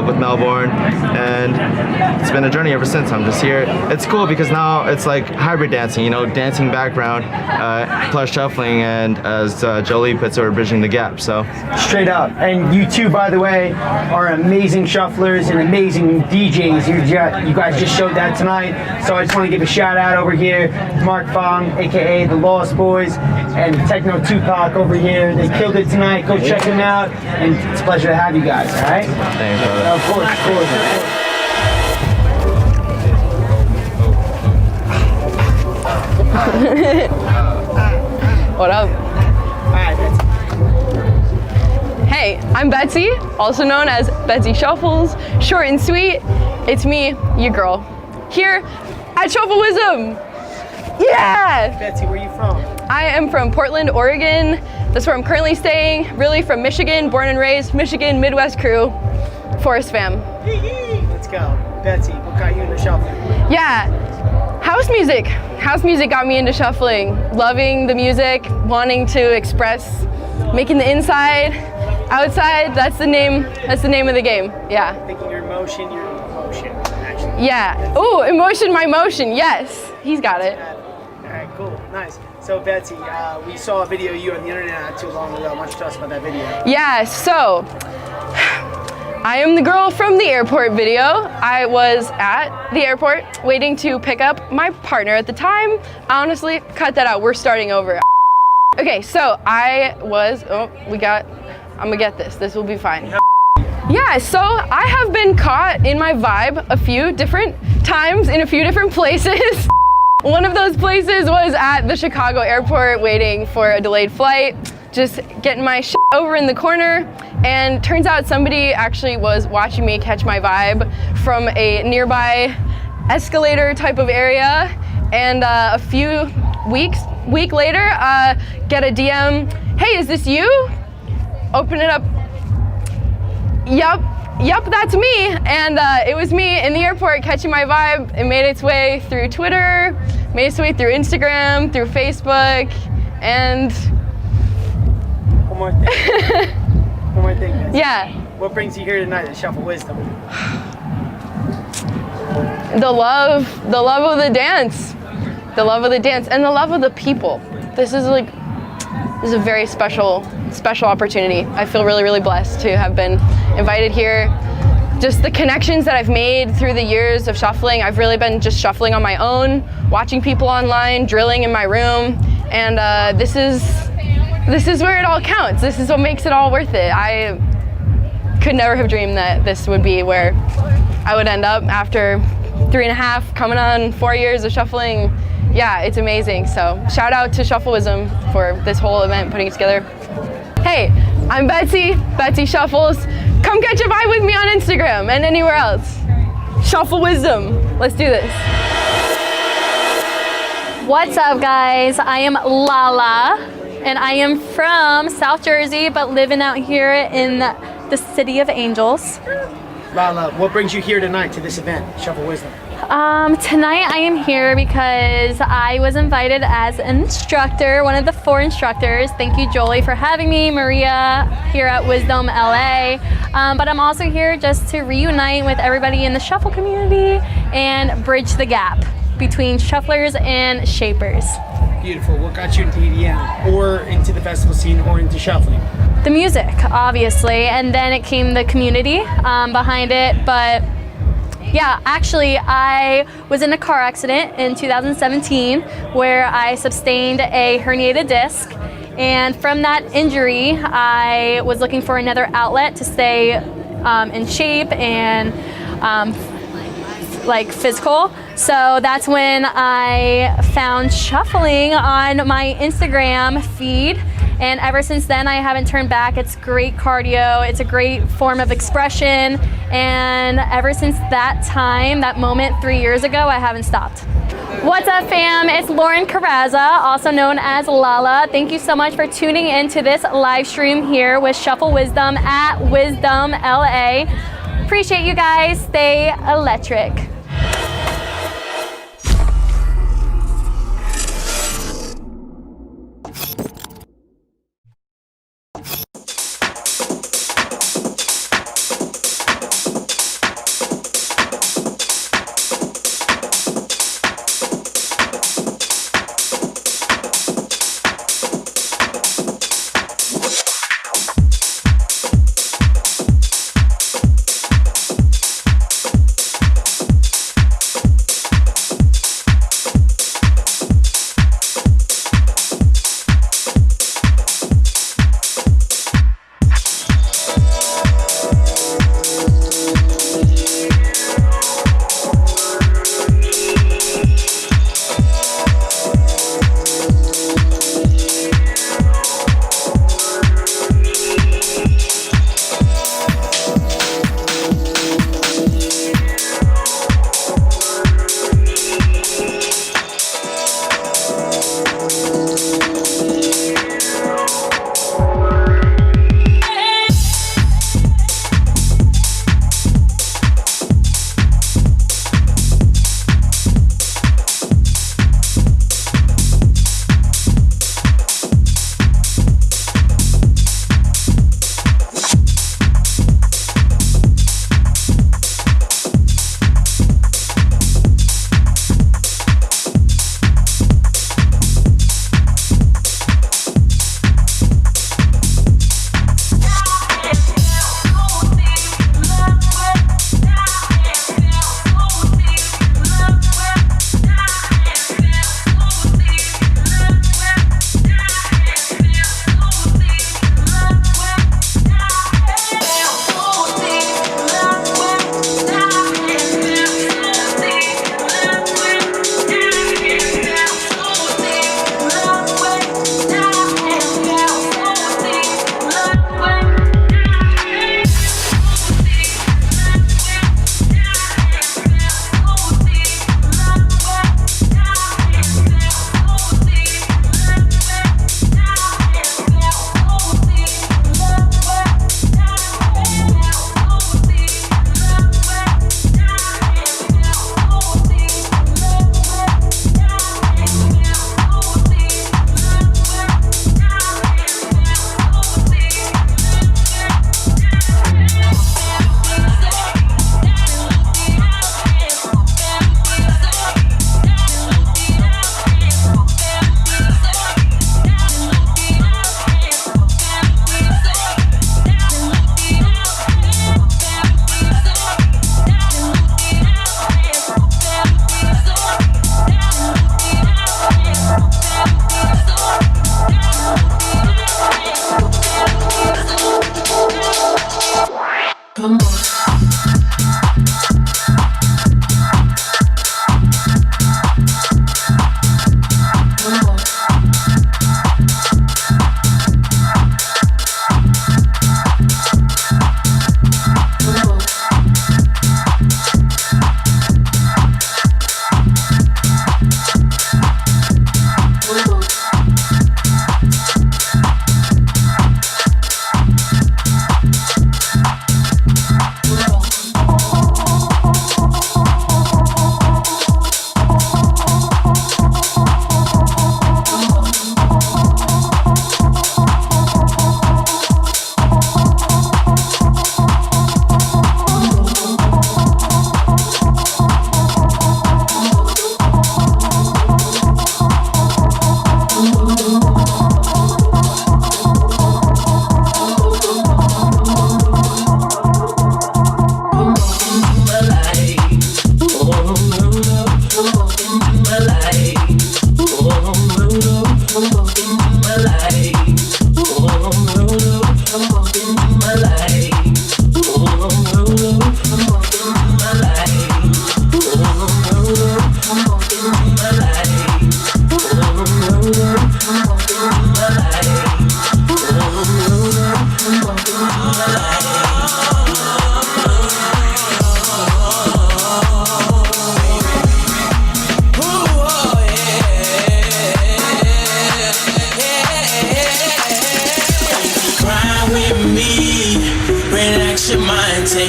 Speaker 10: with Melbourne, and it's been a journey ever since. I'm just here. It's cool because now it's like hybrid dancing, you know, dancing background plus shuffling, and as Jolie puts it, we're bridging the gap. So
Speaker 1: straight up. And you two, by the way, are amazing shufflers and amazing DJs. You guys just showed that tonight. So I just want to give a shout out over here, Mark Fong, aka the Lost Boys, and Techno Tupac over here. They killed it tonight. Go check them out, and it's a pleasure to have you guys. All right?
Speaker 10: Thanks, brother.
Speaker 1: Of course, of course, of course.
Speaker 15: What up? Hey, I'm Betsy, also known as Betsy Shuffles. Short and sweet, it's me, your girl, here at Shuffle Wisdom. Yeah!
Speaker 1: Betsy, where are you from?
Speaker 15: I am from Portland, Oregon. That's where I'm currently staying. Really from Michigan, born and raised, Michigan, Midwest crew, Forest fam.
Speaker 1: Let's go. Betsy, what got you into shuffling?
Speaker 15: Yeah, house music. House music got me into shuffling. Loving the music, wanting to express, making the inside, outside, that's the name of the game. Yeah.
Speaker 1: Thinking your emotion, actually.
Speaker 15: Yeah. Ooh, emotion, my motion. Yes. He's got it.
Speaker 1: All right, cool. Nice. So Betsy, we saw a video of you on the internet not too long ago. Why don't you tell us about that video?
Speaker 15: Yeah, so I am the girl from the airport video. I was at the airport waiting to pick up my partner at the time. Honestly, cut that out. We're starting over. Okay, so I'm gonna get this. This will be fine. Yeah, so I have been caught in my vibe a few different times in a few different places. One of those places was at the Chicago airport waiting for a delayed flight, just getting my shit over in the corner, and turns out somebody actually was watching me catch my vibe from a nearby escalator type of area, and a week later, get a DM, hey, is this you? Open it up, Yup, that's me. And it was me in the airport catching my vibe. It made its way through Twitter, made its way through Instagram, through Facebook, and...
Speaker 1: One more thing.
Speaker 15: Yeah.
Speaker 1: What brings you here tonight at Shuffle Wisdom?
Speaker 15: The love of the dance. The love of the dance and the love of the people. This is a very special opportunity. I feel really, really blessed to have been invited here. Just the connections that I've made through the years of shuffling. I've really been just shuffling on my own, watching people online, drilling in my room, and this is where it all counts. This is what makes it all worth it. I could never have dreamed that this would be where I would end up after 3.5, coming on 4 years of shuffling. Yeah, it's amazing. So shout out to Shuffle Wisdom for this whole event, putting it together. Hey, I'm Betsy Shuffles. Come catch a vibe with me on Instagram and anywhere else. Shuffle Wisdom. Let's do this.
Speaker 16: What's up, guys? I am Lala, and I am from South Jersey, but living out here in the City of Angels.
Speaker 1: Lala, what brings you here tonight to this event, Shuffle Wisdom?
Speaker 16: Tonight I am here because I was invited as an instructor, one of the 4 instructors. Thank you, Jolie, for having me, Maria, here at WISDOM LA. But I'm also here just to reunite with everybody in the shuffle community and bridge the gap between shufflers and shapers.
Speaker 1: Beautiful. What got you into EDM, or into the festival scene, or into shuffling?
Speaker 16: The music, obviously, and then it came the community behind it. But yeah, actually, I was in a car accident in 2017 where I sustained a herniated disc, and from that injury, I was looking for another outlet to stay in shape and like physical. So that's when I found shuffling on my Instagram feed. And ever since then, I haven't turned back. It's great cardio. It's a great form of expression. And ever since that time, that moment 3 years ago, I haven't stopped. What's up, fam? It's Lauren Carrazza, also known as Lala. Thank you so much for tuning in to this live stream here with Shuffle Wisdom at WISDOM LA. Appreciate you guys. Stay electric.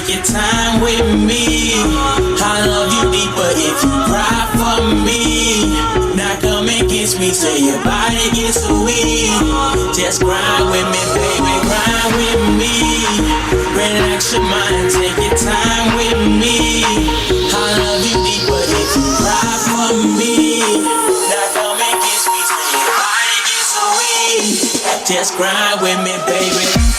Speaker 17: take your time with me. I love you deeper if you cry for me. Now come and kiss me till your body gets weak. Just grind with me, baby, grind with me. Relax your mind, take your time with me. I love you deeper if you cry for me. Now come and kiss me till your body gets weak. Just grind with me, baby.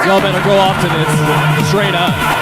Speaker 18: Y'all better go off to this. Straight up.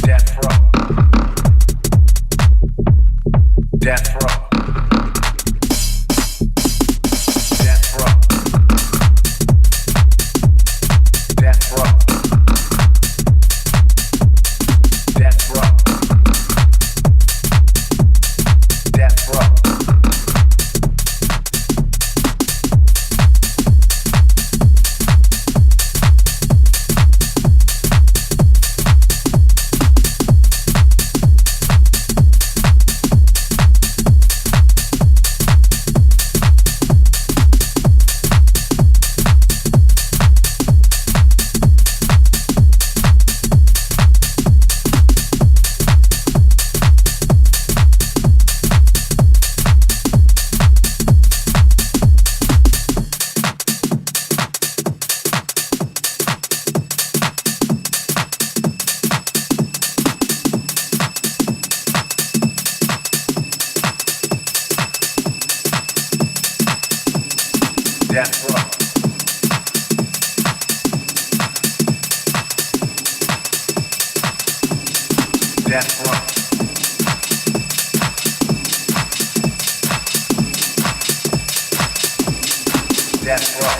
Speaker 3: Death
Speaker 19: Death row. Death row. Death row.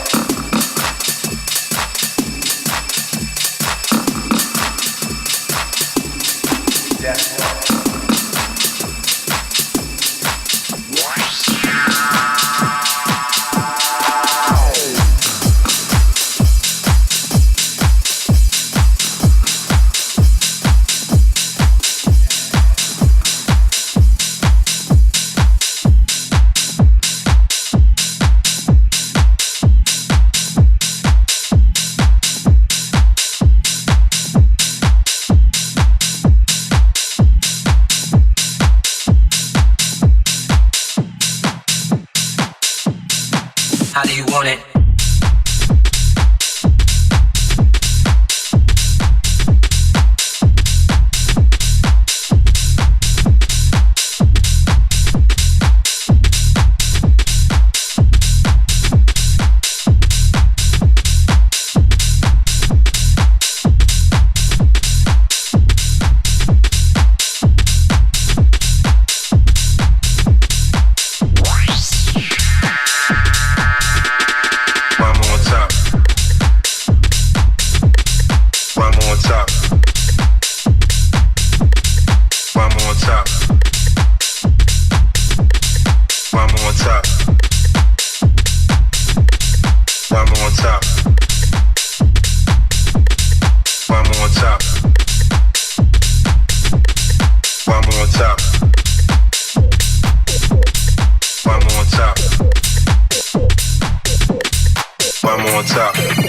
Speaker 19: Death row.
Speaker 13: How do you want it?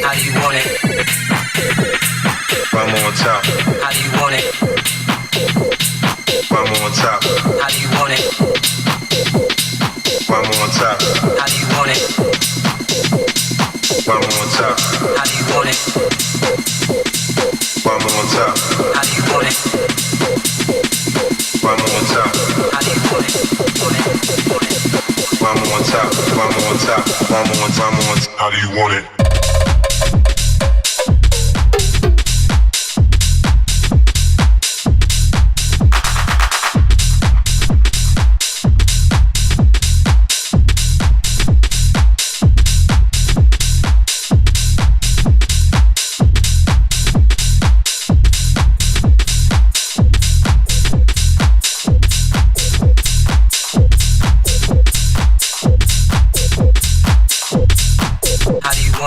Speaker 13: How do you want it?
Speaker 11: One more time.
Speaker 13: How do you want it?
Speaker 11: One more time.
Speaker 13: How do you want it?
Speaker 11: One more time.
Speaker 13: How do you want it?
Speaker 11: One more time.
Speaker 13: How do you want it?
Speaker 11: One more time.
Speaker 13: How do you want it?
Speaker 11: One more time.
Speaker 13: How do you want it?
Speaker 11: One more time. One more time. One more time. How do you want it?
Speaker 13: Want it.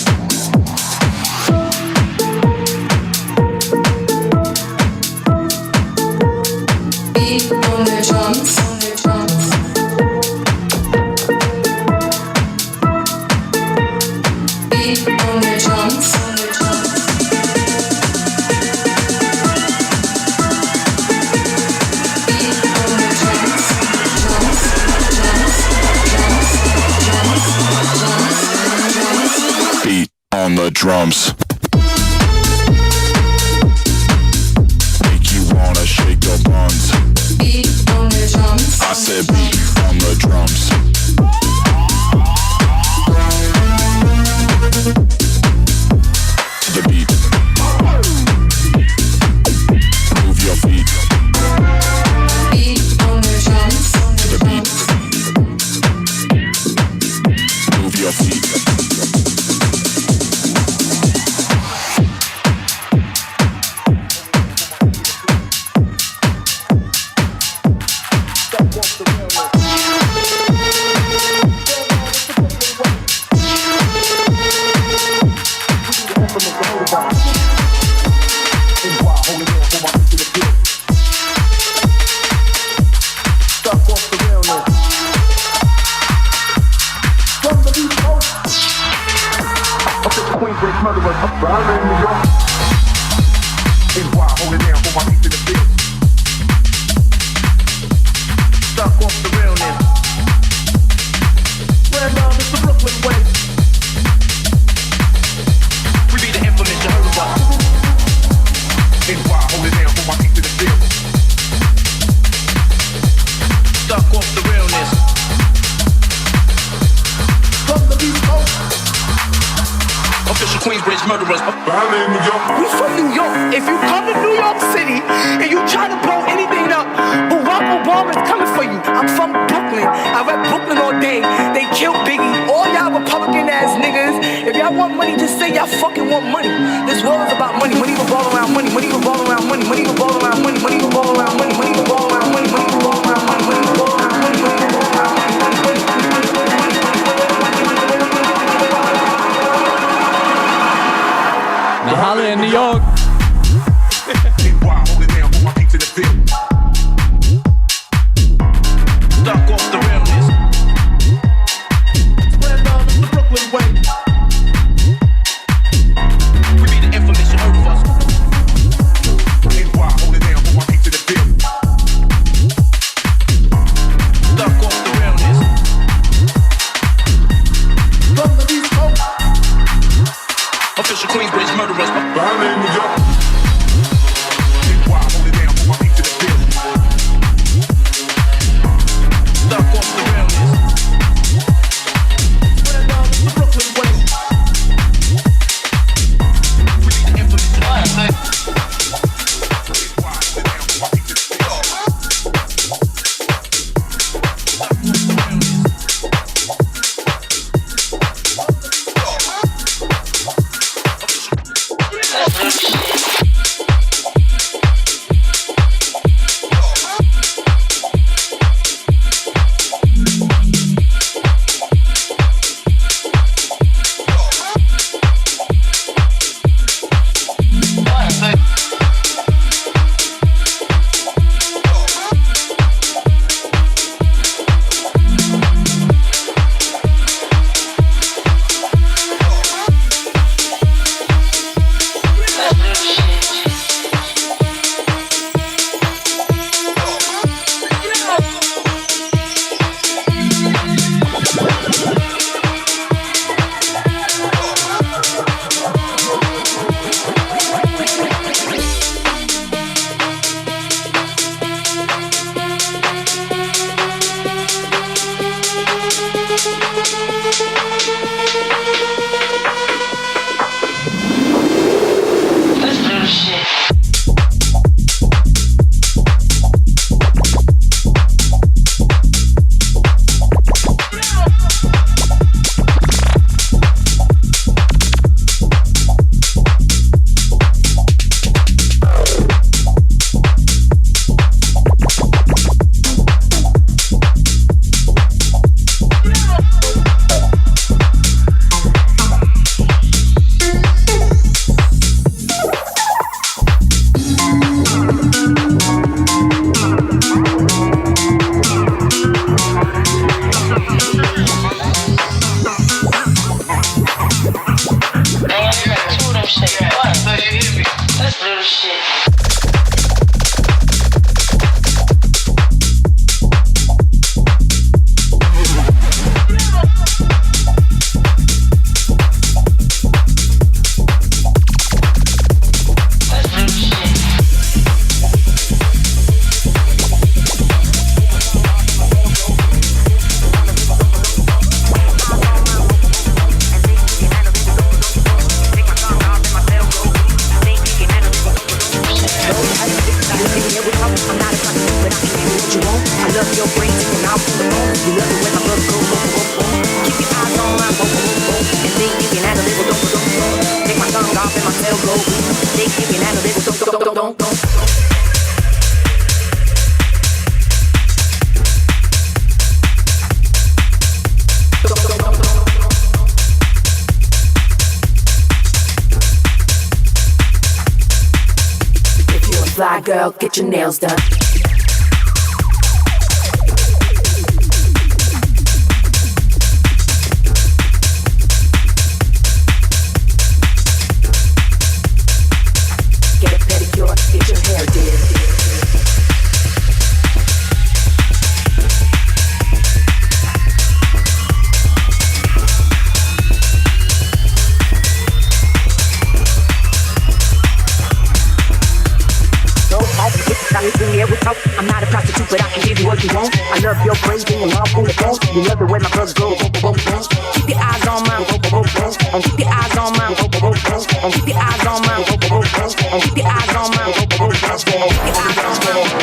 Speaker 12: drums. Make you wanna shake your buns.
Speaker 4: Beat on the drums.
Speaker 12: I said beat on the drums. To the beat. Move your feet.
Speaker 4: Beat on the drums.
Speaker 12: To the beat. Move your feet.
Speaker 17: We from New York. If you come to New York City and you try to blow anything up, Barack Obama is coming for you. I'm from Brooklyn. I rep Brooklyn all day. They killed Biggie. All y'all Republican ass niggas. If y'all want money, just say y'all fucking want money. This world is about money. Money revolve around money. Money revolve around money. Money revolve around money. Money revolve around money. Money revolve around money. Money revolve around money. Money revolve around money. Money revolve around money.
Speaker 18: Now holla in New York.
Speaker 17: Stuck off the realness. Spread love is the Brooklyn way. We be the infamous, you heard of us. Hold it down, put my feet to the field. Stuck off the realness. From the East Coast. Official Queensbridge murderers. New York.
Speaker 20: fly girl, get your nails done. Get a pedicure, get your hair did.
Speaker 21: I'm not a prostitute, but I can give you what you want. I love your brains and your love on the phone. You love the way my girls go, boom, boom, boom. Keep your eyes on mine, boom, boom, boom. And keep your eyes on mine, boom, boom, boom. And keep your eyes on mine, boom, boom, boom. And keep your eyes on mine, boom, boom, boom. Keep your eyes on mine.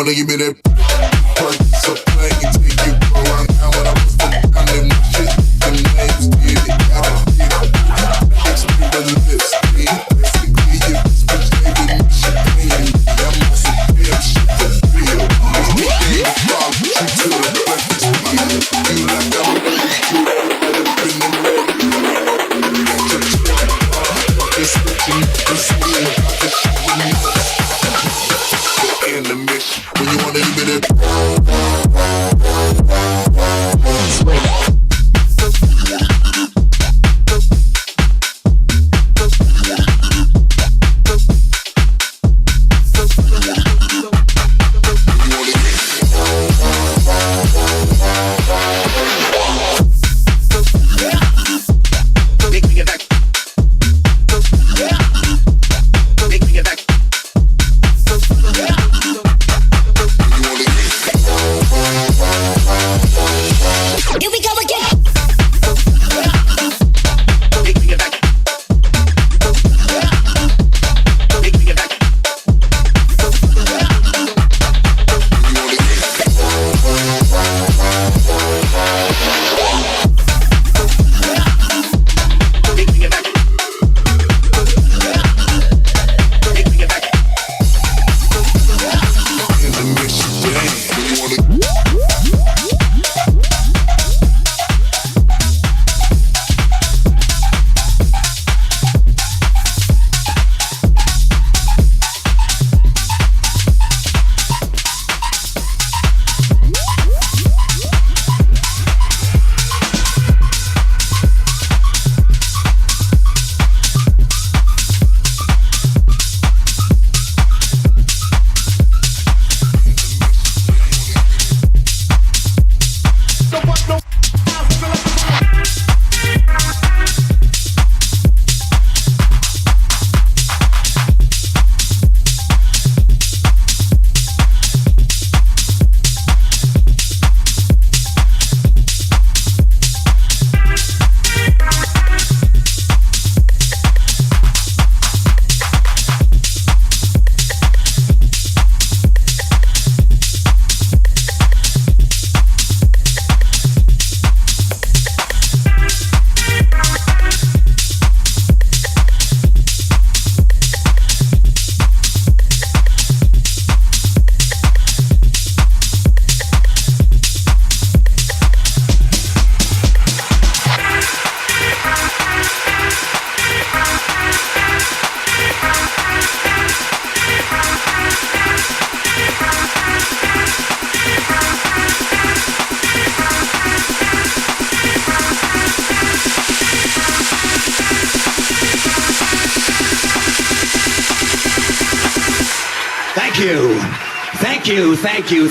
Speaker 12: wanna give me that purchase a plane, take you go around town when I was the down in my shit. The names did it, gotta get it. Experience, basically you switch baby, my shit clean. I'm on some damn shit for real. It's the game of love, true to the breakfast meal. You like I'm ready to let it in the red. It's switching, it's me, the shit with me. In the mix, when you wanna give me that.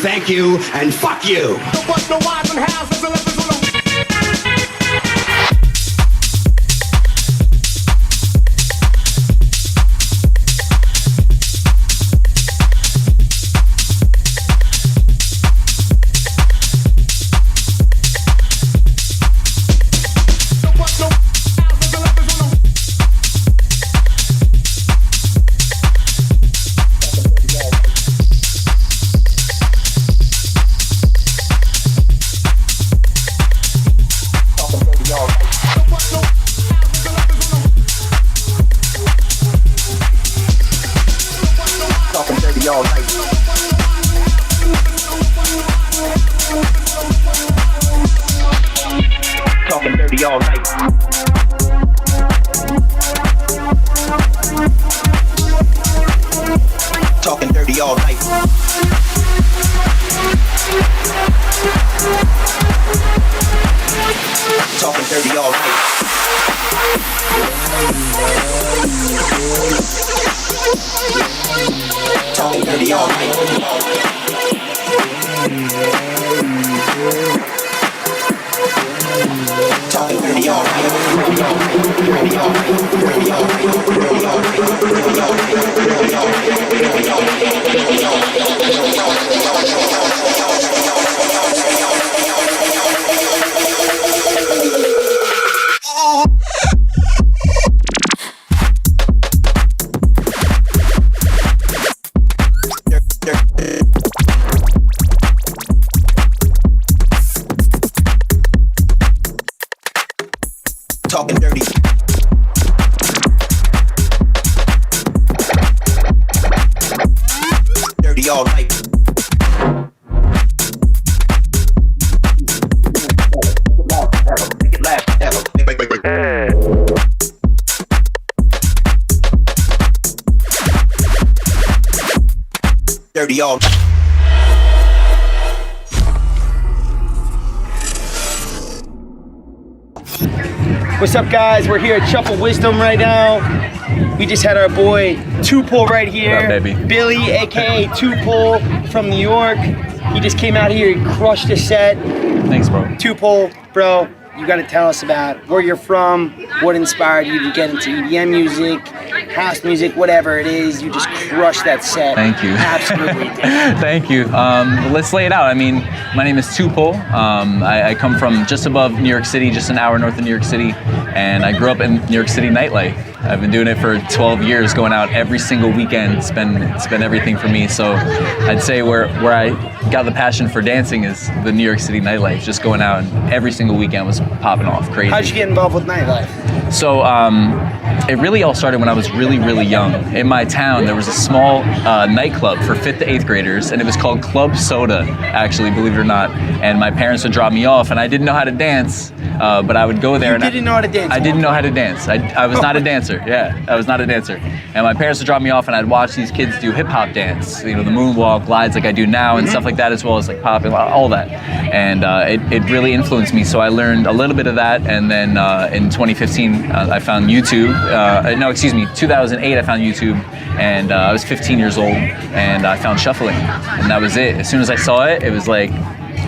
Speaker 2: Thank you, and fuck you.
Speaker 1: What's up, guys? We're here at Shuffle Wisdom right now. We just had our boy Tuple right here.
Speaker 6: What up, baby?
Speaker 1: Billy, aka Tuple from New York. He just came out here, he crushed the set.
Speaker 6: Thanks, bro.
Speaker 1: Tuple, bro, you gotta tell us about where you're from, what inspired you to get into EDM music, house music, whatever it is. You just crushed that set.
Speaker 6: Thank you.
Speaker 1: Absolutely.
Speaker 6: Thank you. Let's lay it out. I mean, my name is Tuple. I come from just above New York City, just an hour north of New York City, and I grew up in New York City nightlife. I've been doing it for 12 years, going out every single weekend. It's been everything for me. So I'd say where I got the passion for dancing is the New York City nightlife. Just going out and every single weekend was popping off, crazy.
Speaker 1: How'd you get involved with nightlife?
Speaker 6: So it really all started when I was really, really young. In my town, there was a small nightclub for 5th to 8th graders, and it was called Club Soda, actually, believe it or not. And my parents would drop me off, and I didn't know how to dance, but I would go there.
Speaker 1: You didn't know how to dance?
Speaker 6: I didn't know how to dance. I was not a dancer. Yeah, I was not a dancer. And my parents would drop me off, and I'd watch these kids do hip hop dance, you know, the moonwalk, glides like I do now, and stuff like that, as well as like popping, all that. And it really influenced me. So I learned a little bit of that, and then in 2015, I found YouTube. 2008, I found YouTube, and I was 15 years old, and I found shuffling, and that was it. As soon as I saw it, it was like,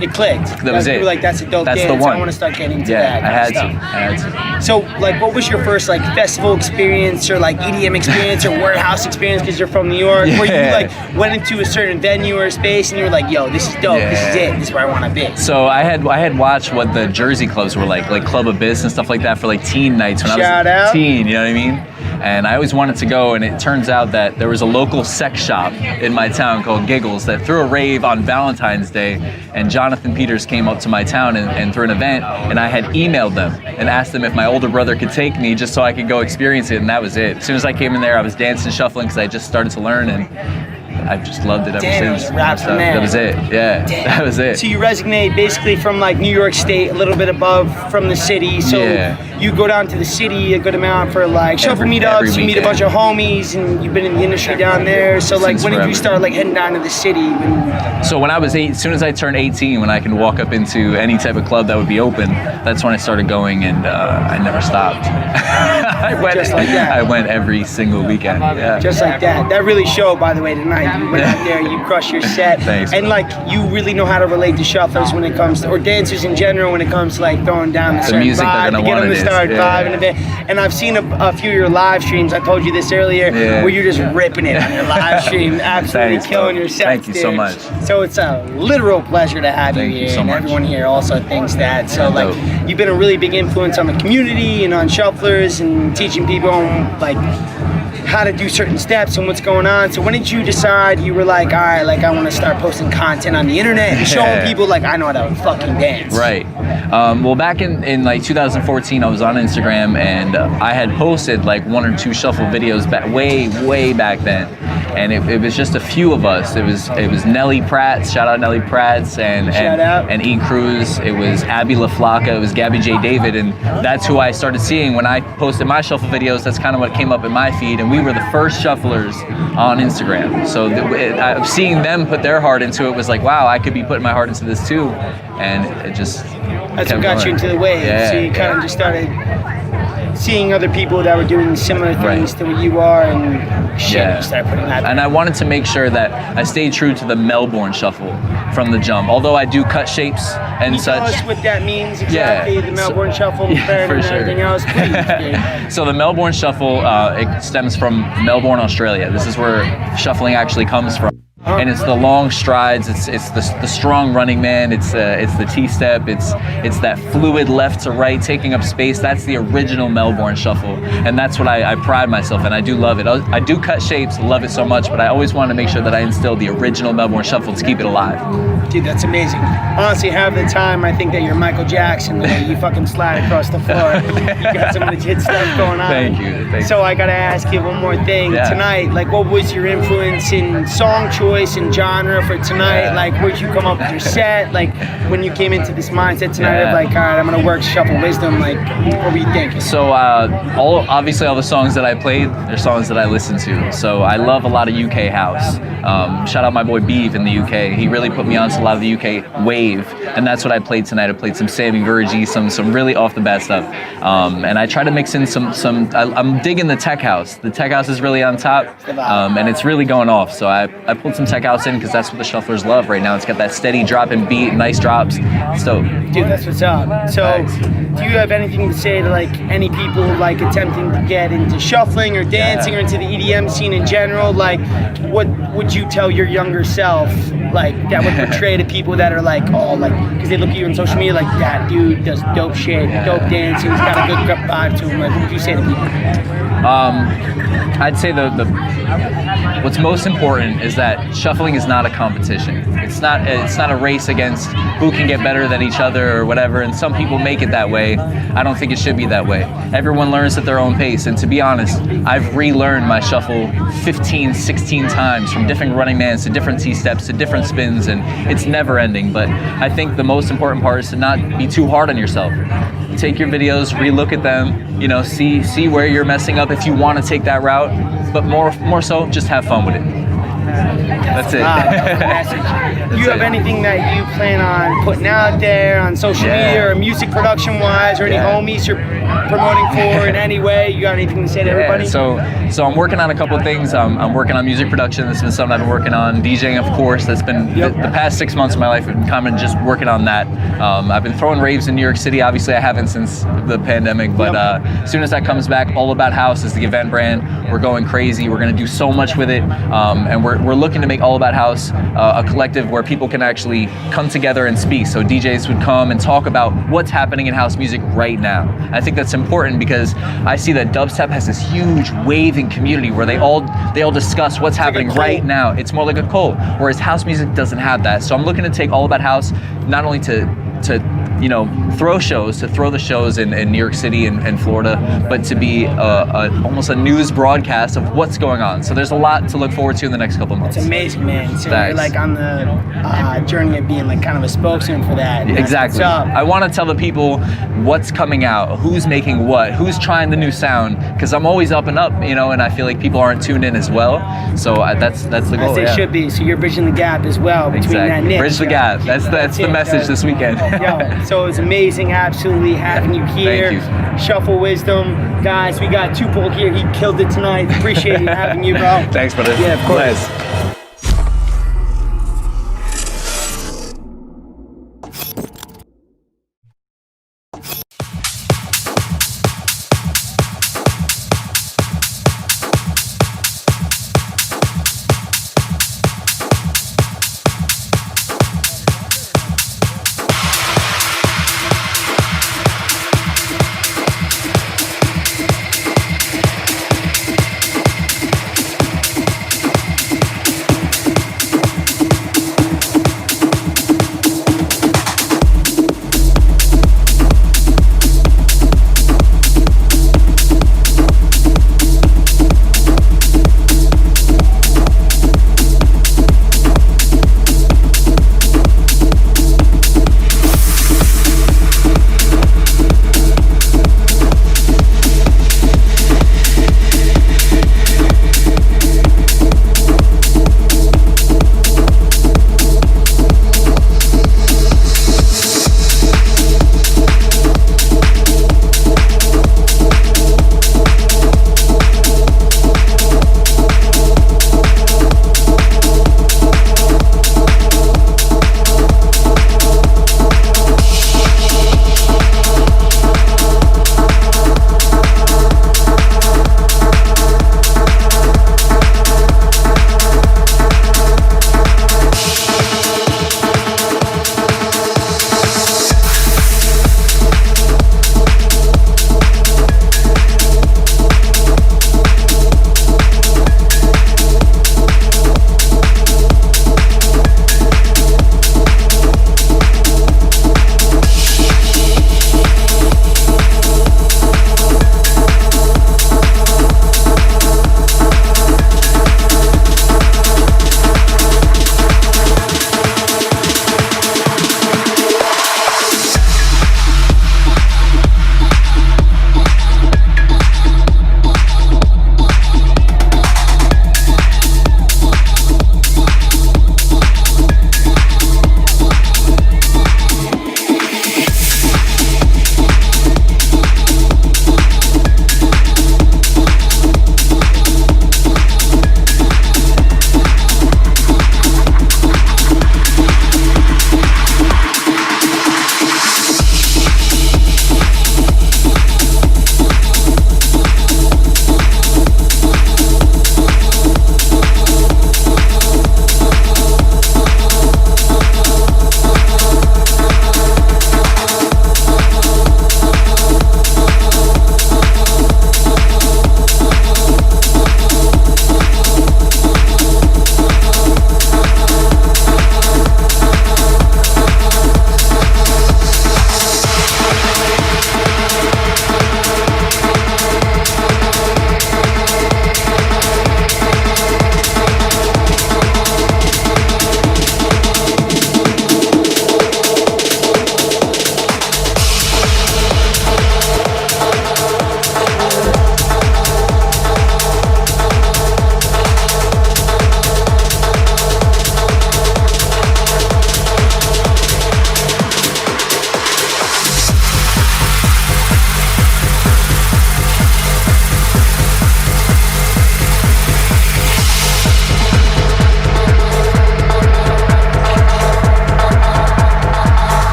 Speaker 1: it clicked.
Speaker 6: That was it.
Speaker 1: You were like, that's a dope
Speaker 6: That's
Speaker 1: dance.
Speaker 6: the one.
Speaker 1: I want to start getting into
Speaker 6: Yeah,
Speaker 1: that.
Speaker 6: I had
Speaker 1: kind of
Speaker 6: to.
Speaker 1: So, like, what was your first like festival experience or like EDM experience or warehouse experience? Because you're from New York, where you like went into a certain venue or space and you were like, yo, this is dope.
Speaker 6: Yeah.
Speaker 1: This is it. This is where I want to be.
Speaker 6: So I had watched what the Jersey clubs were like Club Abyss and stuff like that for like teen nights when I was
Speaker 1: out.
Speaker 6: teen, you know what I mean? And I always wanted to go, and it turns out that there was a local sex shop in my town called Giggles that threw a rave on Valentine's Day, and Jonathan Peters came up to my town and threw an event, and I had emailed them and asked them if my older brother could take me just so I could go experience it, and that was it. As soon as I came in there, I was dancing, shuffling, because I just started to learn, and I've just loved it ever since. That was it. Yeah, that was it.
Speaker 1: So you resonate basically from like New York State, a little bit above from the city. So you go down to the city a good amount for like shuffle meetups. You meet a bunch of homies, and you've been in the industry down there. So like, when did you start like heading down to the city?
Speaker 6: So when I was as soon as I turned 18, when I can walk up into any type of club that would be open, that's when I started going, and I never stopped. I went,
Speaker 1: just like that.
Speaker 6: I went every single weekend. Yeah.
Speaker 1: Just like that. That really showed, by the way, tonight. You went out there, you crushed your set.
Speaker 6: Thanks,
Speaker 1: and like, you really know how to relate to shufflers when it comes to, or dancers in general, when it comes to like throwing down the certain
Speaker 6: music
Speaker 1: vibe,
Speaker 6: they're gonna
Speaker 1: to get
Speaker 6: want
Speaker 1: them
Speaker 6: it
Speaker 1: to
Speaker 6: is.
Speaker 1: start
Speaker 6: Yeah.
Speaker 1: vibing a bit. And I've seen a few of your live streams. I told you this earlier, where you're just ripping it on your live stream, absolutely
Speaker 6: Thanks,
Speaker 1: killing
Speaker 6: bro.
Speaker 1: your sets.
Speaker 6: Thank you so
Speaker 1: dude.
Speaker 6: much.
Speaker 1: So it's a literal pleasure to have
Speaker 6: Thank
Speaker 1: you
Speaker 6: you
Speaker 1: here,
Speaker 6: so
Speaker 1: and
Speaker 6: much.
Speaker 1: everyone here also thinks that. So like,
Speaker 6: Dope.
Speaker 1: you've been a really big influence on the community and on shufflers and teaching people on like how to do certain steps and what's going on. So when did you decide you were like, all right, like I want to start posting content on the internet and showing people like I know how to fucking dance?
Speaker 6: Right. Well, back in like 2014, I was on Instagram, and I had posted like 1 or 2 shuffle videos way back then, and it was just a few of us. It was Nelly Prats, shout out Nelly Prats, and E Cruz. It was Abby LaFlaca. It was Gabby J David, and that's who I started seeing when I posted my shuffle videos. That's kind of what came up in my feed, and we were the first shufflers on Instagram. So seeing them put their heart into it was like, wow, I could be putting my heart into this too, and it just
Speaker 1: That's
Speaker 6: kept
Speaker 1: what got
Speaker 6: going.
Speaker 1: you into the wave.
Speaker 6: Yeah,
Speaker 1: So you kind of just started seeing other people that were doing similar things to what you are, and shit, you started putting that.
Speaker 6: And I wanted to make sure that I stayed true to the Melbourne shuffle from the jump. Although I do cut shapes and
Speaker 1: Can you tell
Speaker 6: such.
Speaker 1: us what that means exactly?
Speaker 6: Yeah.
Speaker 1: The Melbourne Shuffle,
Speaker 6: For
Speaker 1: and
Speaker 6: sure.
Speaker 1: everything else. Please.
Speaker 6: So the Melbourne Shuffle, it stems from Melbourne, Australia. This is where shuffling actually comes from. And it's the long strides, it's the strong running man, it's the T-step, it's that fluid left to right, taking up space. That's the original Melbourne Shuffle, and that's what I pride myself in. I do love it. I do cut shapes, love it so much, but I always want to make sure that I instill the original Melbourne Shuffle to keep it alive.
Speaker 1: Dude, that's amazing. Honestly, half the time I think that you're Michael Jackson, the way you fucking slide across the floor. You got some legit stuff going on.
Speaker 6: Thank you.
Speaker 1: So I gotta ask you one more thing.
Speaker 6: Yeah.
Speaker 1: Tonight, like, what was your influence in song choice choice and genre for tonight? Like, where'd you come up with your set? Like, when you came into this mindset tonight of like, all right, I'm gonna work Shuffle Wisdom. Like, what were you thinking?
Speaker 6: So obviously all the songs that I played, they're songs that I listen to. So I love a lot of UK house. Shout out my boy Beef in the UK. He really put me on to a lot of the UK wave, and that's what I played tonight. I played some Sammy Virgie, some really off the bat stuff, and I try to mix in some. I'm digging the tech house. The tech house is really on top, and it's really going off. So I pulled some tech house in because that's what the shufflers love right now. It's got that steady dropping beat, nice drops. So
Speaker 1: dude, that's what's up. So, do you have anything to say to like any people like attempting to get into shuffling or dancing or into the EDM scene in general? Like, what would you tell your younger self, like, that would portray to people that are like, oh, like, because they look at you on social media like, that dude does dope shit, dope dancing, he's got a good vibe to him. Like, what would you say to people?
Speaker 6: I'd say what's most important is that shuffling is not a competition. It's not a race against who can get better than each other or whatever, and some people make it that way. I don't think it should be that way. Everyone learns at their own pace, and to be honest, I've relearned my shuffle 15, 16 times, from different running mans to different T-steps to different spins, and it's never ending. But I think the most important part is to not be too hard on yourself. Take your videos, relook at them, you know, see where you're messing up if you want to take that route, but more so, just have fun with it. That's it.
Speaker 1: Do you have anything that you plan on putting out there on social media or music production wise, or any homies you're promoting for in any way? You got anything to say to everybody?
Speaker 6: So I'm working on a couple of things. I'm working on music production. That's been something I've been working on. DJing, of course. That's been the past 6 months of my life. I've been kind of just working on that. I've been throwing raves in New York City. Obviously, I haven't since the pandemic, but as soon as that comes back, All About House is the event brand. We're going crazy. We're going to do so much with it, and we're looking to make All About House a collective where people can actually come together and speak. So DJs would come and talk about what's happening in house music right now. I think that's important because I see that dubstep has this huge waving community where they all discuss what's happening right now. It's more like a cult, whereas house music doesn't have that. So I'm looking to take All About House not only to throw the shows in New York City and Florida, but to be almost a news broadcast of what's going on. So there's a lot to look forward to in the next couple of months.
Speaker 1: It's amazing, man. So you're like on the journey of being like kind of a spokesman for that.
Speaker 6: Exactly. I want to tell the people what's coming out, who's making what, who's trying the new sound, because I'm always up and up, you know, and I feel like people aren't tuned in as well. So that's the goal.
Speaker 1: As they should be. So you're bridging the gap as well between that niche.
Speaker 6: Bridge the gap. That's the message this weekend.
Speaker 1: Yo, so it's amazing, absolutely having you here.
Speaker 6: Thank you.
Speaker 1: Shuffle Wisdom, guys. We got Tupac here. He killed it tonight. Appreciate having you, bro.
Speaker 6: Thanks, brother.
Speaker 1: Yeah, of course.
Speaker 6: Bless.